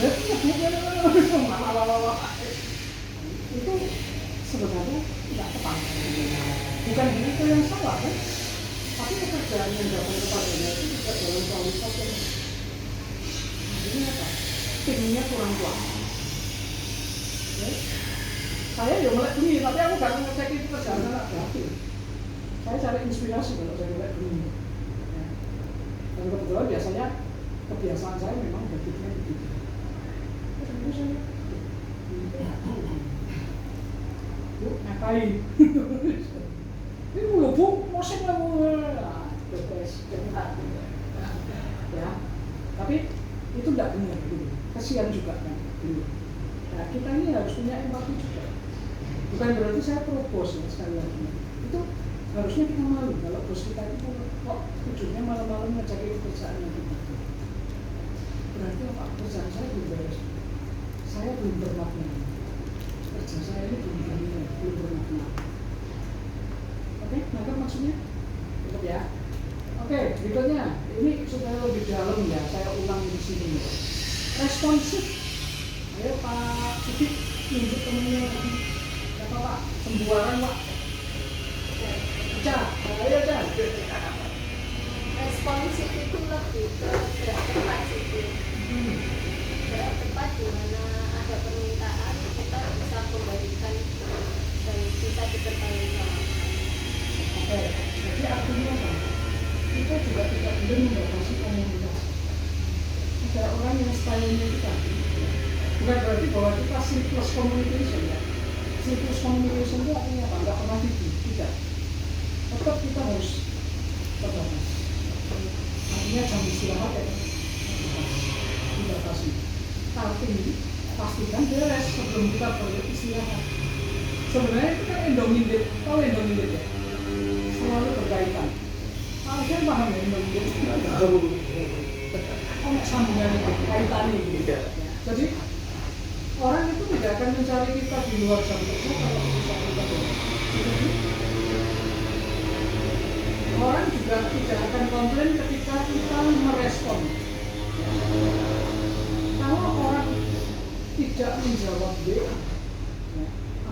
Ya Bu, malah itu sebenarnya tidak tepat. Bukan itu yang salah kan? Tapi pekerjaan yang datang kepadanya itu tidak dalam kualitas yang ini apa? Timnya kurang kuat. Ya. Saya ya melek bunyi, tapi aku gak ngecek itu kerjaan anak berarti. Saya cari inspirasi kalau saya melek bunyi. Ya. Dan kebetulan biasanya kebiasaan saya memang berpikirnya begitu. Terus saya, Bu, ngapain? Ini mulu Bu, musik lah Bu. Ya, tapi itu tidak benar gitu. Kasihan juga kan. Nah, kita ini harus punya empati juga. Bukan berarti saya pro bos ya sekali lagi. Itu harusnya kita malu kalau bos kita itu kok ujungnya malam-malam ngecek pekerjaan yang kita. Berarti apa? Pekerjaan saya belum beres. Saya belum bermakna. Kerja saya ini belum bermakna. Oke, nangkap maksudnya? Cukup ya. Oke, berikutnya ini supaya lebih dalam ya, saya ulang di sini. Responsif. Ayo Pak Sudik nunjuk temennya tadi. Apa Pak? Sembuaran Pak. Cak, ayo Cak. Responsif itu lebih ke gerak cepat sih. Gerak cepat di mana ada permintaan kita bisa kembalikan dan bisa dipertanggungjawabkan. Oke, jadi artinya apa? Kita juga tidak boleh membatasi komunikasi. Ada orang yang stylenya kita, bukan berarti bahwa kita surplus communication ya. Surplus communication itu artinya apa? Nggak pernah tidak. Tetap kita harus terbatas. Artinya jam istirahat ya, dibatasi. Tapi pastikan beres sebelum kita beristirahat. Sebenarnya itu kan endomilit, tahu endomilit ya? Selalu berkaitan. Kalian paham ya endomilit? Oh, sambungan itu, kaitannya gitu. Jadi orang itu tidak akan mencari kita di luar jam kerja kalau bisa kita beres. Orang juga tidak akan komplain ketika kita merespon. Kalau orang tidak menjawab WA,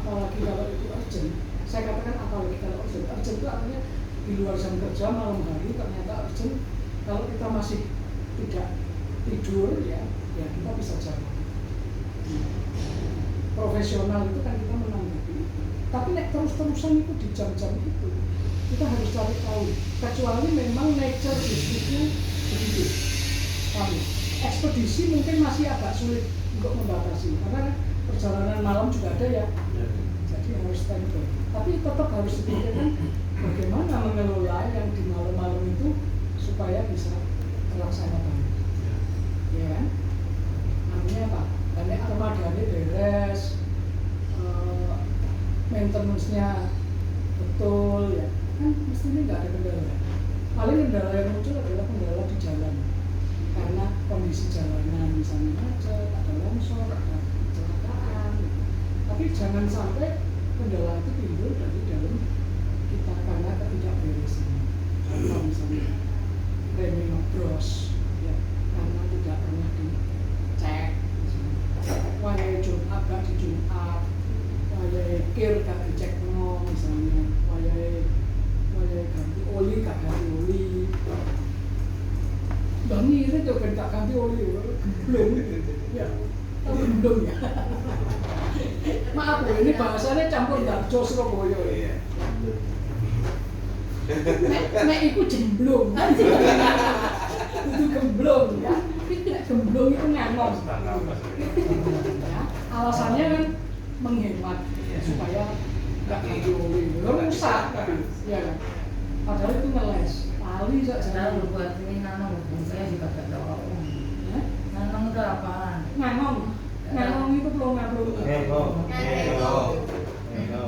apalagi kalau itu urgent, saya katakan apalagi kalau urgent itu artinya di luar jam kerja malam hari ternyata urgent. Kalau kita masih tidak tidur ya kita bisa jawab. Profesional itu kan kita menanggapi. Tapi nek terus-terusan itu di jam-jam itu kita harus cari tahu. Kecuali memang nature bisnisnya begitu. Kami ekspedisi mungkin masih agak sulit untuk membatasi karena perjalanan malam juga ada ya. Jadi harus standby. Tapi tetap harus dipikirkan bagaimana mengelola yang di malam-malam itu supaya bisa terlaksana baik. Ya kan? Artinya apa? Banyak armadanya beres, maintenance-nya betul ya. Kan mestinya nggak ada kendala. Paling kendala yang muncul adalah kendala di jalan. Karena kondisi jalanan misalnya macet, ada longsor, ada kecelakaan. Tapi jangan sampai kendala itu timbul dari dalam kita karena ketidakberesan. Contoh misalnya remnya ngebros, ya, karena tidak pernah dicek. Wayai Jumat gak di Jumat, wayai kir gak dicek misalnya, wayai ganti oli gak ganti oli. Dan ini tuh kan gak ganti oli, belum ya, tapi belum ya. Maaf loh, ini bahasanya campur darjo Surabaya ya. Nek iku jemblung kan itu gemblung ya. Gemblung itu ngangong. Ya, alasannya kan menghemat supaya nggak ganti oli, rusak tapi ya kan. Padahal itu ngeles, tali saja. Tahu buat ini nanong, saya juga gak tahu. Nanong itu apaan? Ngangong itu pelonga-pelonga.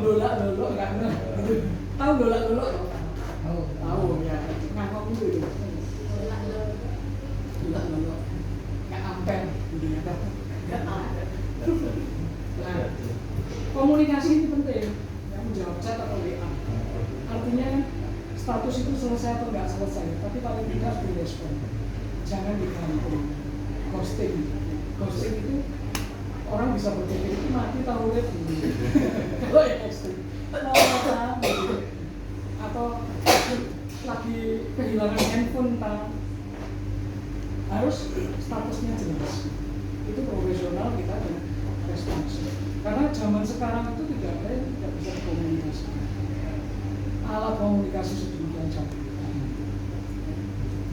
Lolak-lolok nggak ngerti. Tahu lolak-lolok? Tahu ya. Ngangong itu. Lolak-lolok. Nggak ampen. Nggak ampen. Nah, komunikasi itu penting. Ya, menjawab chat atau WA. Artinya status itu selesai atau nggak selesai, tapi paling tidak harus direspon. Jangan digantung. Ghosting itu orang bisa berpikir itu mati tahu lihat kalau yang ekstrim atau lagi kehilangan handphone harus statusnya jelas. Itu profesional kita dan respons. Karena zaman sekarang itu tidak ada yang tidak bisa komunikasi. Alat komunikasi sedemikian canggih.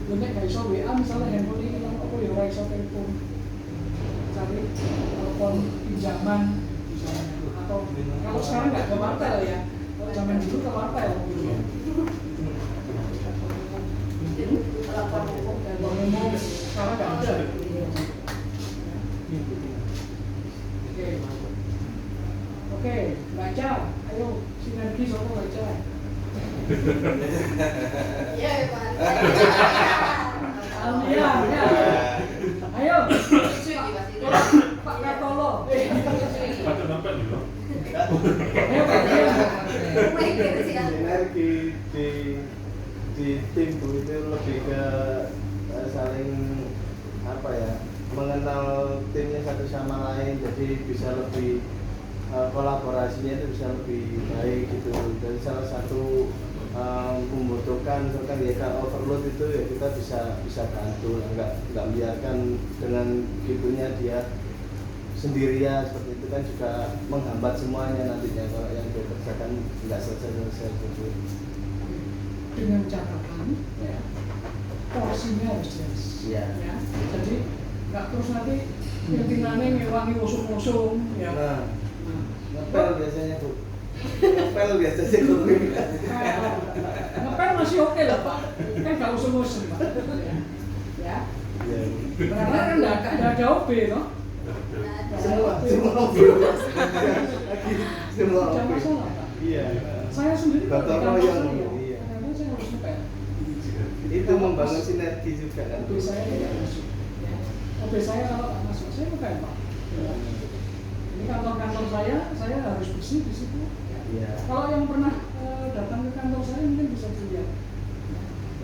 Lu nek gak iso WA misalnya handphone ini hilang apa ya ora iso telepon. Cari telepon pinjaman misalnya atau kalau sekarang nggak ke wartel ya. Kalau zaman dulu ke wartel gitu ya. Telepon umum sekarang nggak ada. Oke, baca. Ayo sinergi soal baca. Iya, Pak. Iya. Ayo. Pak Katolo. Baca sampai juga. Ayo Pak. Baik, gitu sih, kan. Sinergi di di tim Bu itu lebih ke saling apa ya, mengenal timnya satu sama lain, jadi bisa lebih kolaborasinya itu bisa lebih baik gitu. Dan salah satu membutuhkan misalkan ya kalau overload itu ya kita bisa bantu, nggak biarkan dengan gitunya dia sendirian seperti itu kan juga menghambat semuanya nantinya kalau yang dia kerjakan nggak selesai gitu. Dengan catatan ya, porsinya harus jelas. Iya. Ya. Jadi nggak terus nanti pimpinan ngewangi usung-usung ya. Nah, ngepel biasanya Bu. Ngepel biasanya Bu. Ngepel masih oke lah Pak, kan nggak usung-usung Pak. Ya. Iya. Karena kan nggak ada OB toh. Semua OB. Semua Tidak OB. masalah Pak. Iya. Saya sendiri kalau di Gotong kantor royong, saya, iya. kadang-kadang saya harus ngepel. Itu membangun sinergi juga kan. OB saya tidak masuk. Ya. OB saya kalau nggak masuk, saya ngepel Pak. Ya. Ini kantor-kantor saya harus bersih di situ. Ya. Iya. Kalau yang pernah datang ke kantor saya mungkin bisa dilihat.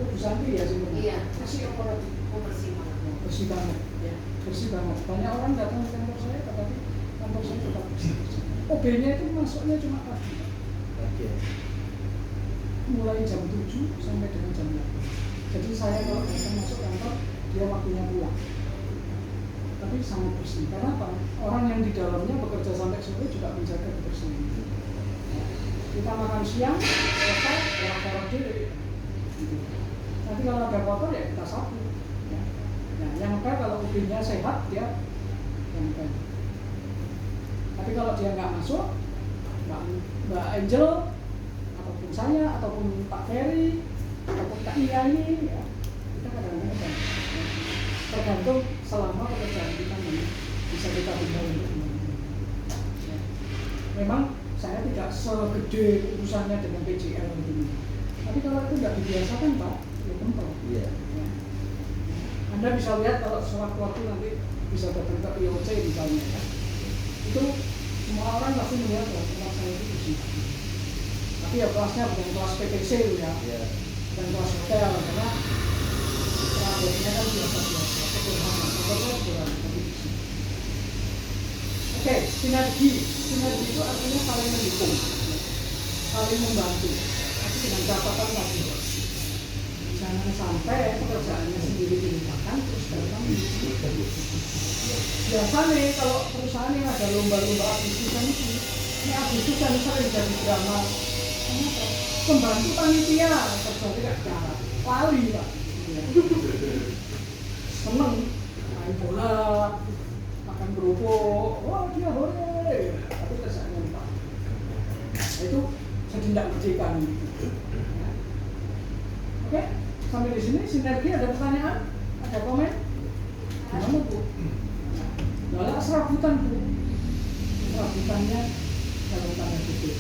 Oh, Bu Santi ya sih. Iya. Bersih operatif. Bersih banget. Bersih banget. Ya. Bersih banget. Banyak orang datang ke kantor saya, tetapi kantor saya tetap bersih. OB-nya itu masuknya cuma pagi. Oke. Mulai jam 7 sampai dengan jam 8. Jadi saya kalau datang masuk kantor, dia waktunya pulang. Tapi sangat bersih. Karena apa? Orang yang di dalamnya bekerja sampai sore juga menjaga kebersihan. Ya. Kita makan siang, selesai, orang-orang diri. Nanti kalau ada kotor ya kita sapu. Ya. Nah, yang ngepel kalau ubinnya sehat dia yang ngepel. Tapi kalau dia nggak masuk, Mbak Angel ataupun saya ataupun Pak Ferry ataupun Kak Yani ya, kita kadang-kadang ya, tergantung selama pekerjaan kita bisa kita bina untuk ya. Memang saya tidak segede urusannya dengan PJL begini, tapi kalau itu nggak dibiasakan Pak, ya kental. Iya. Ya. Anda bisa lihat kalau sewaktu-waktu nanti bisa datang ke IOC misalnya ya. Itu semua orang pasti melihat bahwa tempat saya itu bersih. Tapi ya kelasnya bukan kelas PPC ya, Iya. bukan kelas hotel karena perabotnya kan biasa-biasa, sederhana, sederhana, tapi bersih. Oke, sinergi itu artinya saling mendukung, saling membantu, tapi dengan catatan tadi. Jangan sampai pekerjaannya sendiri dilupakan terus datang biasanya kalau perusahaan yang ada lomba-lomba Agustusan itu, ini Agustusan sering jadi drama. Kenapa? Pembantu panitia kerja tidak jalan, lali Pak. Seneng main bola, makan kerupuk, wah dia boleh, tapi kerjanya lupa. Itu jadi tidak berjikan. Oke, sampai di sini sinergi. Ada pertanyaan? Ada komen? Gimana Bu? Lalu serabutan Bu, serabutannya dalam tanda kutip.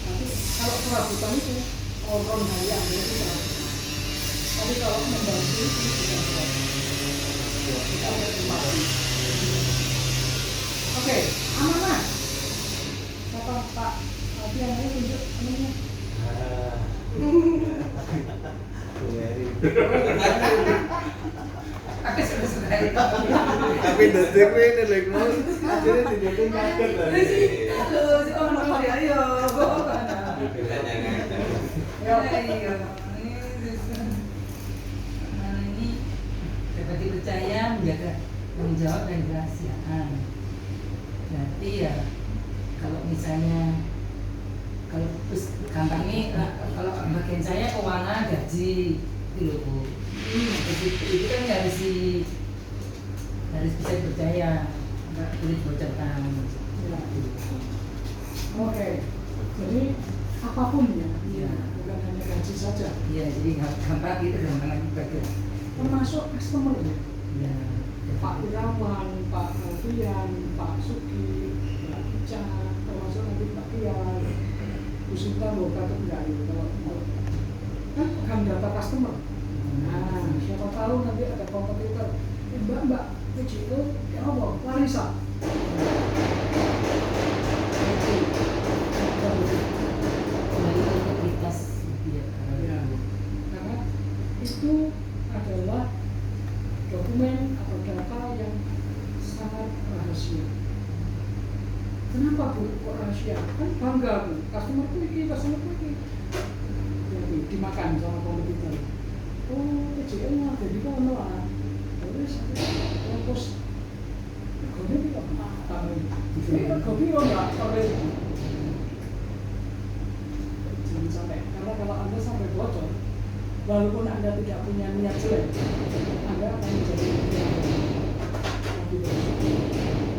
Nanti kalau serabutan itu orang hari ambil itu serabutan. Tapi kalau membantu itu bukan serabutan. Kita ada empati. Oke, amanah. Siapa Pak? Tapi yang mau tunjuk namanya? Bu Mary. Aku sudah selesai. Tapi detik ini lagi mau akhirnya tidak kaget lagi. Halo, si Om nomor ya, ayo. Bisanya ngajak. Iya. Ini dapat dipercaya menjaga tanggung jawab dan kerahasiaan. Berarti ya kalau misalnya kalau gampangnya kalau bagian saya keuangan gaji itu loh Bu. Itu kan harus bisa dipercaya, nggak boleh dibocorkan. Ya. Oke, jadi apapun ya, Iya. bukan hanya gaji saja, Iya, jadi gampang gitu, gampang bagi. termasuk customer ya. Iya. Pak Irawan, Pak Alfian, Pak Suki, Pak Ica, termasuk nanti Pak Tian, Bu Sinta, Bu Kata enggak ya, kalau kan pegang data customer. Nah, siapa tahu nanti ada kompetitor, Mbak, itu ya apa? Larissa. Kembali ke integritas dia. Ya. itu adalah dokumen atau data yang sangat rahasia. Kenapa Bu kok rahasia? Kan bangga Bu, customerku ini. Jadi dimakan sama kompetitor. Oh, TJL-nya jadi kono ah. Terus terus kono iki kok tamu. Ini kopi enggak sampai. Jangan sampai, karena kalau Anda sampai bocor, walaupun Anda tidak punya niat jelek, Anda akan menjadi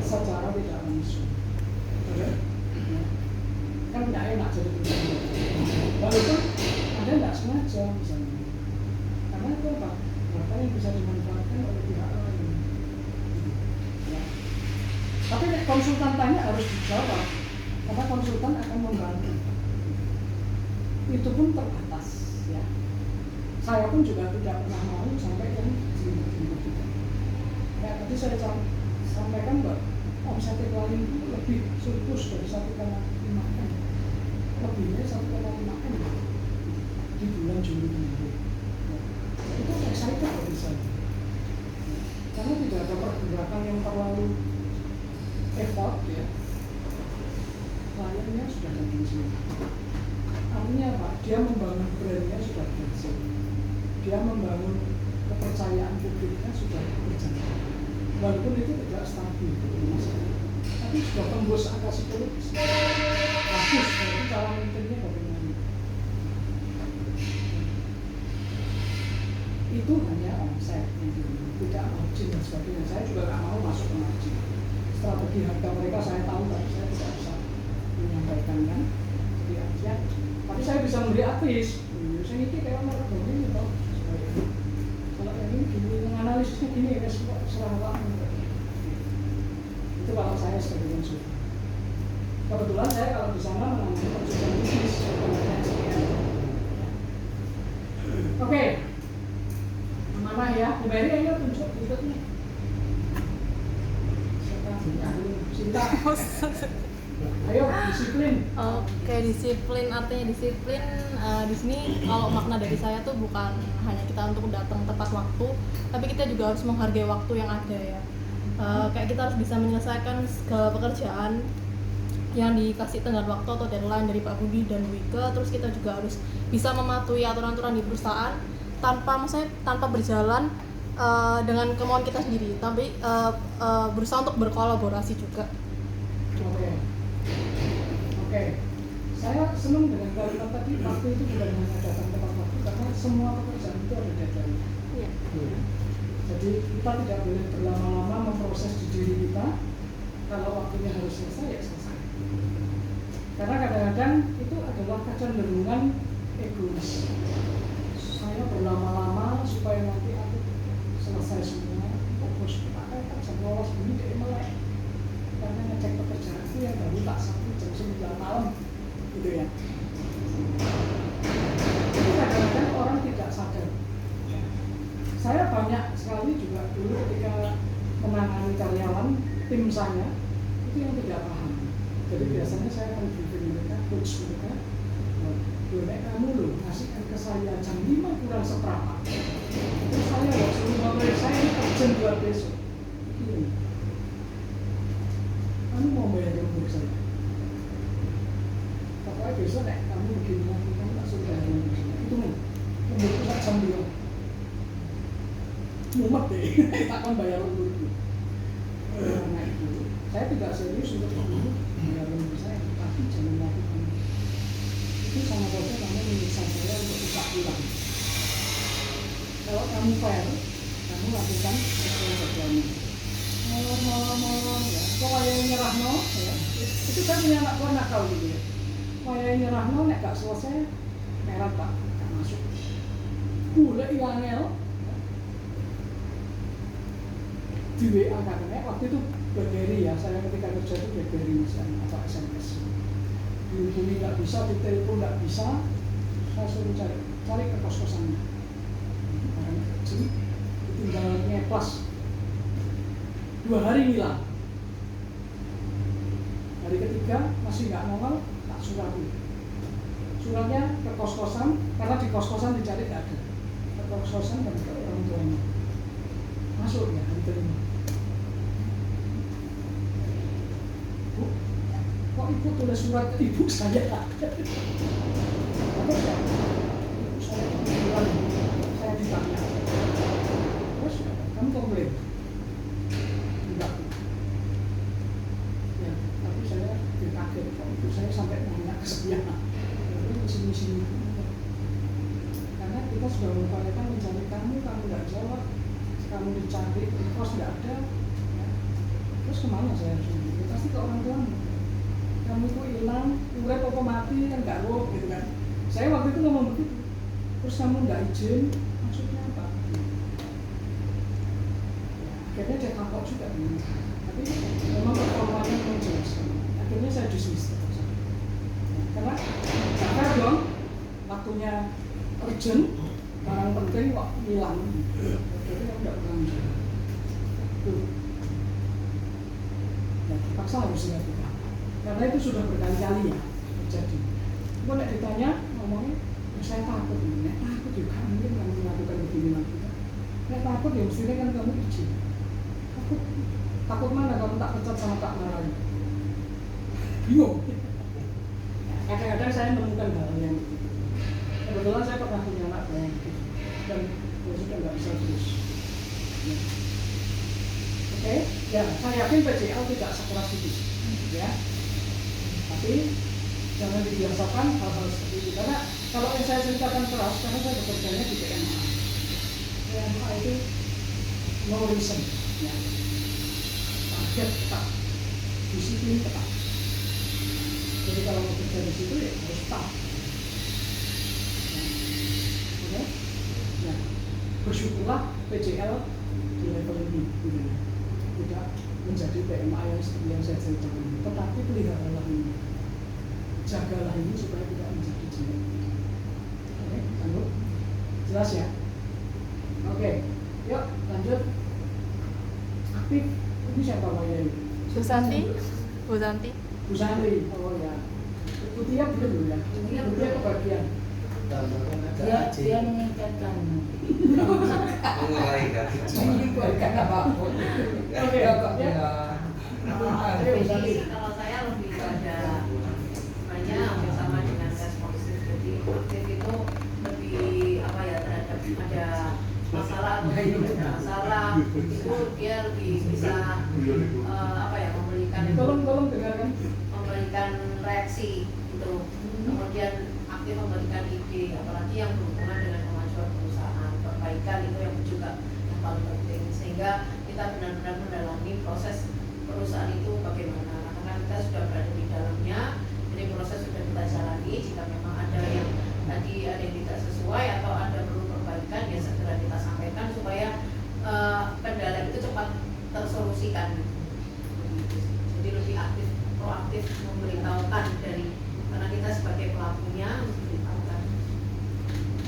secara tidak langsung. Kan tidak enak jadi penjual. Walaupun Anda tidak sengaja misalnya, karena itu apa? Data yang bisa dimanfaatkan oleh pihak lain. Ya. Tapi konsultan tanya harus dijawab, karena konsultan akan membantu. Itu pun terbatas. Ya. Saya pun juga tidak pernah mau sampai yang jumlah kita. Ya, tadi saya sampaikan bahwa omset paling lebih surplus dari 1,5 M. Lebihnya 1,5 M di bulan Juli kemarin. Ya. Itu excited bagi saya. Karena tidak ada pergerakan yang terlalu effort ya. Kliennya sudah datang sini. Artinya apa? Dia membangun brandnya sudah berhasil. Dia membangun kepercayaan publiknya sudah berjalan. Walaupun itu tidak stabil, tapi sudah tembus angka 10. Bagus, jadi cara maintainnya bagaimana? Itu hanya omset, tidak margin dan sebagainya. Saya juga nggak mau masuk ke margin. Strategi harga mereka saya tahu, tapi saya tidak bisa menyampaikan kan. Jadi aja. Tapi saya bisa memberi advice. Saya ini kayak orang begini toh. Kalau yang ini gini, menganalisisnya gini ya, serah Pak. Itu kalau saya sebagai konsultan. Kebetulan saya kalau di sana menangani konsultan bisnis. Oke. Mana ya? Bu Mary ayo tunjuk berikutnya. Cinta. Ayo disiplin. Oke, disiplin artinya disiplin di sini kalau makna dari saya tuh bukan hanya kita untuk datang tepat waktu, tapi kita juga harus menghargai waktu yang ada ya. Kayak kita harus bisa menyelesaikan segala pekerjaan yang dikasih tenggat waktu atau deadline dari Pak Budi dan Bu Ike. Terus kita juga harus bisa mematuhi aturan-aturan di perusahaan tanpa berjalan dengan kemauan kita sendiri, tapi berusaha untuk berkolaborasi juga. Oke. Saya senang dengan kalimat tadi, waktu itu bukan hanya datang tepat waktu, karena semua pekerjaan itu ada deadline. Iya. Jadi kita tidak boleh berlama-lama memproses di diri kita. Kalau waktunya harus selesai, ya selesai. Karena kadang-kadang itu adalah kecenderungan egois. Saya berlama-lama supaya nanti aku selesai semua, fokus pakai jam 12 ini dari melek. Karena ngecek pekerjaan itu yang baru tak sampai jam 9 malam, gitu ya. Itu kadang-kadang orang tidak sadar. Saya banyak sekali juga dulu ketika menangani karyawan tim saya itu yang tidak paham. Jadi biasanya saya akan briefing mereka, coach mereka, nek kamu loh ngasihkan ke saya jam 5 kurang seperempat. Terus saya loh suruh ngomong saya ini urgent buat besok. Gini. Kamu mau bayar lembur saya? Pokoknya besok nek kamu begini lagi kamu tak suruh bayar lembur saya. Itu nih, lembur tak jam 2. Mumet deh, tak akan bayar lembur itu. Nah itu, saya tidak serius untuk bayar lembur saya, tapi jangan lakukan itu sama saja kamu menyiksa saya untuk tidak pulang. Kalau kamu fair, kamu lakukan sesuatu-sesuatunya. Molor ya, kok kayak nyerah no, ya. Itu kan punya anak buah nakal gitu ya. Kayak nyerah no, nek gak selesai, merah pak, gak masuk. Boleh ilangel. Di WA katanya waktu itu BlackBerry ya, saya ketika kerja itu BlackBerry misalnya atau SMS. Dihubungi nggak bisa, ditelepon nggak bisa, saya suruh cari ke kos-kosannya. Barang kecil, tinggal ngeplas. 2 hari hilang. Hari ketiga masih nggak nongol, tak surati. Suratnya ke kos-kosan, karena di kos-kosan dicari nggak ada. kos-kosan dan ke orang tuanya. Masuk ya, diterima. Bu, kok ibu tulis surat ke ibu saya? Apa ya? Ibu saya bilang, saya ditanya. Terus kamu komplain? Enggak. Ya, tapi saya kaget kok ibu saya sampai nanya ke saya. Ini kesini-sini. Karena kita sudah mengupayakan mencari kamu nggak jawab, kamu dicari, kos nggak ada. Ya. Terus kemana saya harus pergi? Ya, pasti ke orang tuamu. Kamu itu hilang, urip apa mati kan nggak roh gitu kan. Saya waktu itu ngomong begitu. Terus kamu nggak izin, maksudnya apa? Ya, akhirnya dia kapok juga. Tapi memang performanya menjelaskan. Akhirnya saya dismiss terus. Ya, karena kakak dong, waktunya urgent, barang penting kok hilang. Jadi kamu nggak berani. Tuh. Ya, terpaksa harus dilakukan. Karena itu sudah berkali-kali ya terjadi. Kalau tidak ditanya, ngomongnya, ya saya takut. Nek takut juga mungkin kamu melakukan begini lagi. Nek takut ya mestinya kan kamu izin. Takut mana kamu tak pecat sama tak marahin? Bingung. Kadang-kadang saya menemukan hal yang begitu. Kebetulan saya pernah punya anak yang begitu. Dan ya sudah nggak bisa terus. Ya. Oke, ya saya yakin PJL tidak sekeras itu. Ya. Tapi jangan dibiasakan hal-hal seperti itu. Karena kalau yang saya ceritakan keras, karena saya bekerjanya di PMA. PMA itu no reason. Ya. Target tetap, disiplin tetap. Jadi kalau mau kerja di situ ya harus tetap. Ya. Nah, bersyukurlah PJL di level ini, tidak menjadi PMA yang seperti yang saya ceritakan. Tetapi peliharalah ini, jagalah ini supaya tidak menjadi jelek. Oke, lanjut, jelas ya? Oke, yuk lanjut. Aktif, ini siapa namanya ini? Bu Santi, Bu Santi. Bu Santi, oh ya. Bu Tia belum ya? Bu Tia kebagian. Dia meningkatkan. Mengurai dari Ini bukan apa-apa. Oke, Ya kok ya. ya. Jadi kalau saya lebih pada sebenarnya hampir sama dengan responsif. Jadi aktif itu lebih apa ya, terhadap ada masalah atau tidak ada masalah itu dia lebih bisa apa ya, Tolong dengarkan. memberikan reaksi gitu. Kemudian aktif memberikan ide, apalagi yang berhubungan dengan kemajuan perusahaan, perbaikan itu yang juga yang paling penting, sehingga kita benar-benar mendalami proses perusahaan itu bagaimana, karena kita sudah berada di dalamnya, jadi proses sudah kita jalani. Jika memang ada yang tadi ada yang tidak sesuai atau ada perlu perbaikan, ya segera kita sampaikan supaya kendala itu cepat tersolusikan. Jadi lebih aktif, proaktif memberitahukan dari, karena kita sebagai pelakunya memberitahukan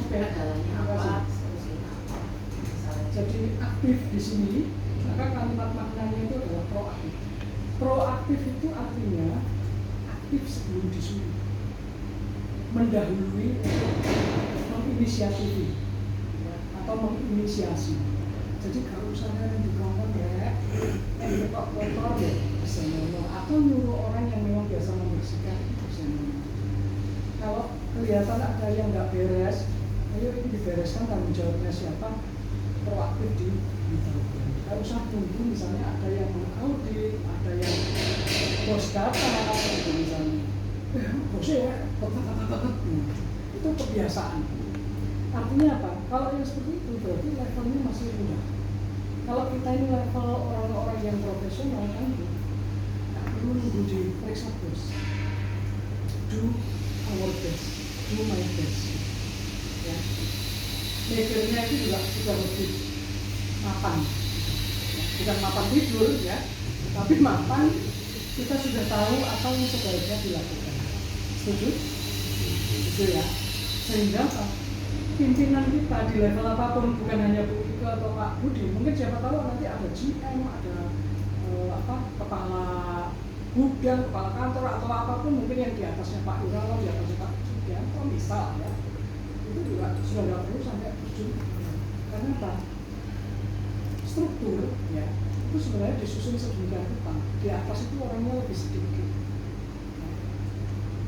kendalanya apa, solusinya apa. Misalnya. Jadi aktif di sini, maka kalimat maknanya itu adalah proaktif. Proaktif itu artinya aktif sebelum disuruh, mendahului untuk menginisiasi ya, atau menginisiasi. Jadi kalau usahanya yang dikongkong ya, yang dilepak kotor ya bisa nolong, atau nyuruh orang yang memang biasa membersihkan bisa nolong. Kalau kelihatan ada yang nggak beres, ayo ini dibereskan, tanggung jawabnya siapa, proaktif diberitahukan. Kalau usah tunggu misalnya ada yang mengaudit, ada yang bos data gitu misalnya, bosnya ya, itu kebiasaan. Artinya apa? Kalau yang seperti itu berarti levelnya masih rendah. Kalau kita ini level orang-orang yang profesional kan, nggak perlu nunggu diperiksa bos. Do our best, do my best. Ya. Levelnya itu juga sudah lebih mapan. Ya, bukan mapan tidur ya, tapi mapan kita sudah tahu apa yang sebaiknya dilakukan. Setuju? Itu ya. Sehingga apa? Pimpinan kita di level apapun, bukan hanya Bu Ika atau Pak Budi, mungkin siapa tahu nanti ada GM, ada kepala gudang, kepala kantor atau apapun, mungkin yang di atasnya Pak Irawan, di atasnya Pak Sugianto misal ya, itu juga sudah nggak perlu sampai berjumpa. Karena apa? Struktur ya itu sebenarnya disusun sedemikian rupa. Di atas itu orangnya lebih sedikit,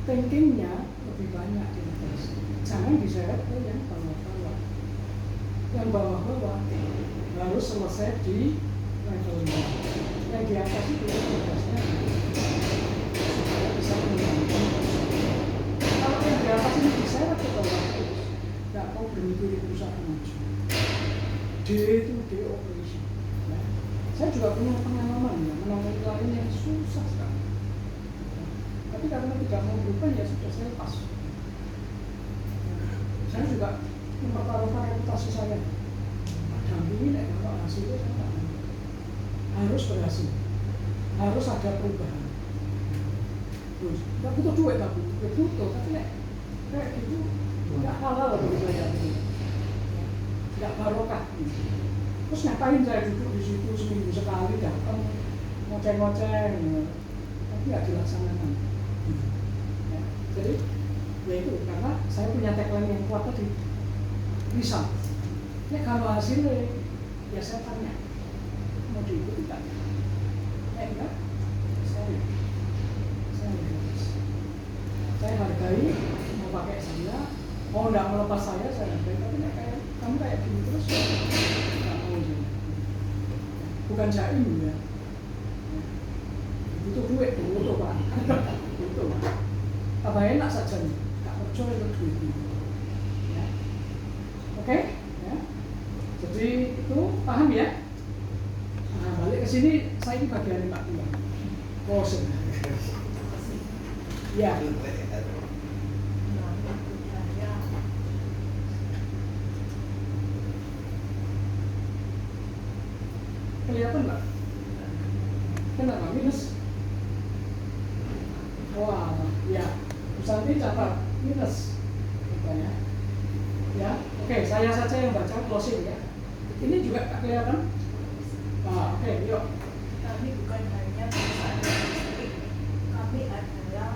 thinkingnya lebih banyak di atas. Jangan diseret ke yang bawah-bawah. Yang bawah-bawah harus selesai di levelnya. Yang di atas itu tugasnya supaya bisa menjalankan. Kalau yang di atas ini diseret ke bawah terus, nggak mau berhenti di perusahaan maju. D itu D operation. Ya. Saya juga punya pengalaman ya, menangani klien yang susah sekali. Tapi karena tidak mau berubah ya sudah saya lepas. Saya juga mempertaruhkan reputasi saya. Dampingi dan kalau hasilnya saya tak mau. Harus berhasil, harus ada perubahan. Terus, nggak butuh duit tapi butuh, tapi kayak gitu nggak halal bagi saya gitu. Nggak barokah. Gitu. Terus ngapain saya duduk di situ seminggu sekali datang ngoceh-ngoceh, tapi nggak dilaksanakan. Ya. Jadi ya itu karena saya punya tagline yang kuat tadi, bisa. Ya kalau hasilnya ya saya tanya mau diikuti tak? Enggak, saya hargai, mau pakai saya, mau enggak melepas saya hargai, tapi enggak kayak kamu kayak gini terus enggak mau jadi. Bukan jaim ya, butuh duit, butuh Pak, butuh Pak. Tambah enak saja nih, enggak percaya itu duit. Ya. Oke, ya. Jadi itu paham ya? Nah, balik ke sini, saya ini bagian Pak Tuan. Bosen. Ya. Kelihatan nggak? Kenapa minus? Wah, ya. Usanti catat minus. Gitu ya. Ya, oke. Saya saja yang baca closing ya. Ini juga tak kelihatan? Oke, yuk. Kami bukan hanya perusahaan logistik, kami adalah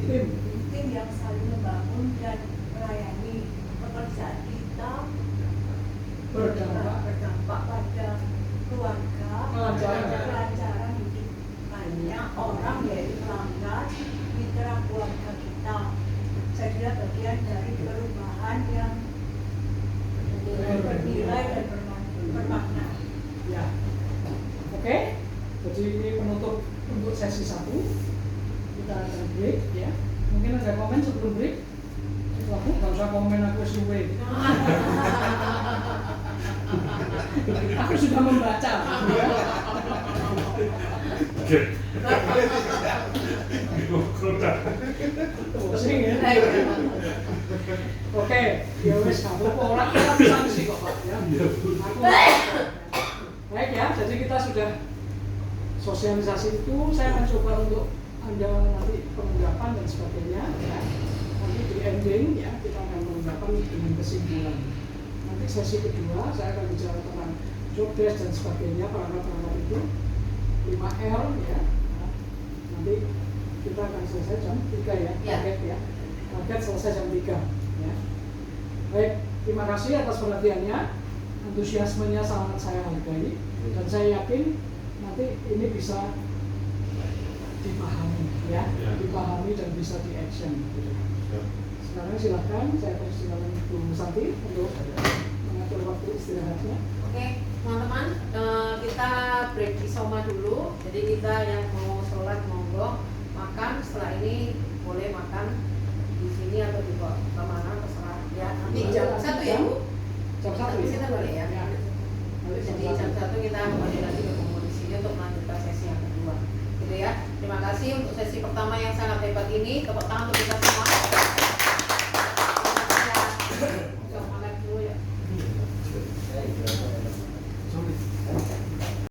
tim yang saling membangun dan melayani. Pekerjaan kita berdampak pada keluarga, kelancaran hidup banyak orang, yaitu pelanggan, mitra keluarga kita. Saya kira bagian dari perubahan yang bernilai dan bermakna. Ya, oke. Jadi ini penutup untuk sesi 1. Kita akan break ya. Mungkin ada komen sebelum break? Aku nggak usah komen, aku suwe. Aku sudah membaca. Ya. Pusing ya. Oke, ya wes kamu orang kita sanksi kok Pak ya. Aku baik ya, jadi kita sudah sosialisasi itu. Saya akan coba untuk Anda nanti pengunggapan dan sebagainya ya. Nanti di ending ya kita akan mengunggapan dengan kesimpulan. Nanti sesi kedua saya akan bicara tentang job desk dan sebagainya, perangkat-perangkat itu 5R ya. Nah, nanti kita akan selesai jam 3 ya, target ya. Target selesai jam 3 ya. Baik, terima kasih atas perhatiannya. Antusiasmenya sangat saya hargai dan saya yakin nanti ini bisa dipahami ya, dipahami dan bisa di action. Sekarang silakan saya persilakan Bu Santi untuk mengatur waktu istirahatnya. Oke, teman-teman, kita break di Soma dulu. Jadi kita yang mau sholat monggo makan. Setelah ini boleh makan di sini atau di mana terserah ya. Nanti jam 1 ya Bu. Jam 1 kita boleh ya. Jadi jam 1 kita kembali lagi bertemu di sini untuk melanjutkan sesi yang kedua. Gitu ya. Terima kasih untuk sesi pertama yang sangat hebat ini. Tepuk tangan untuk kita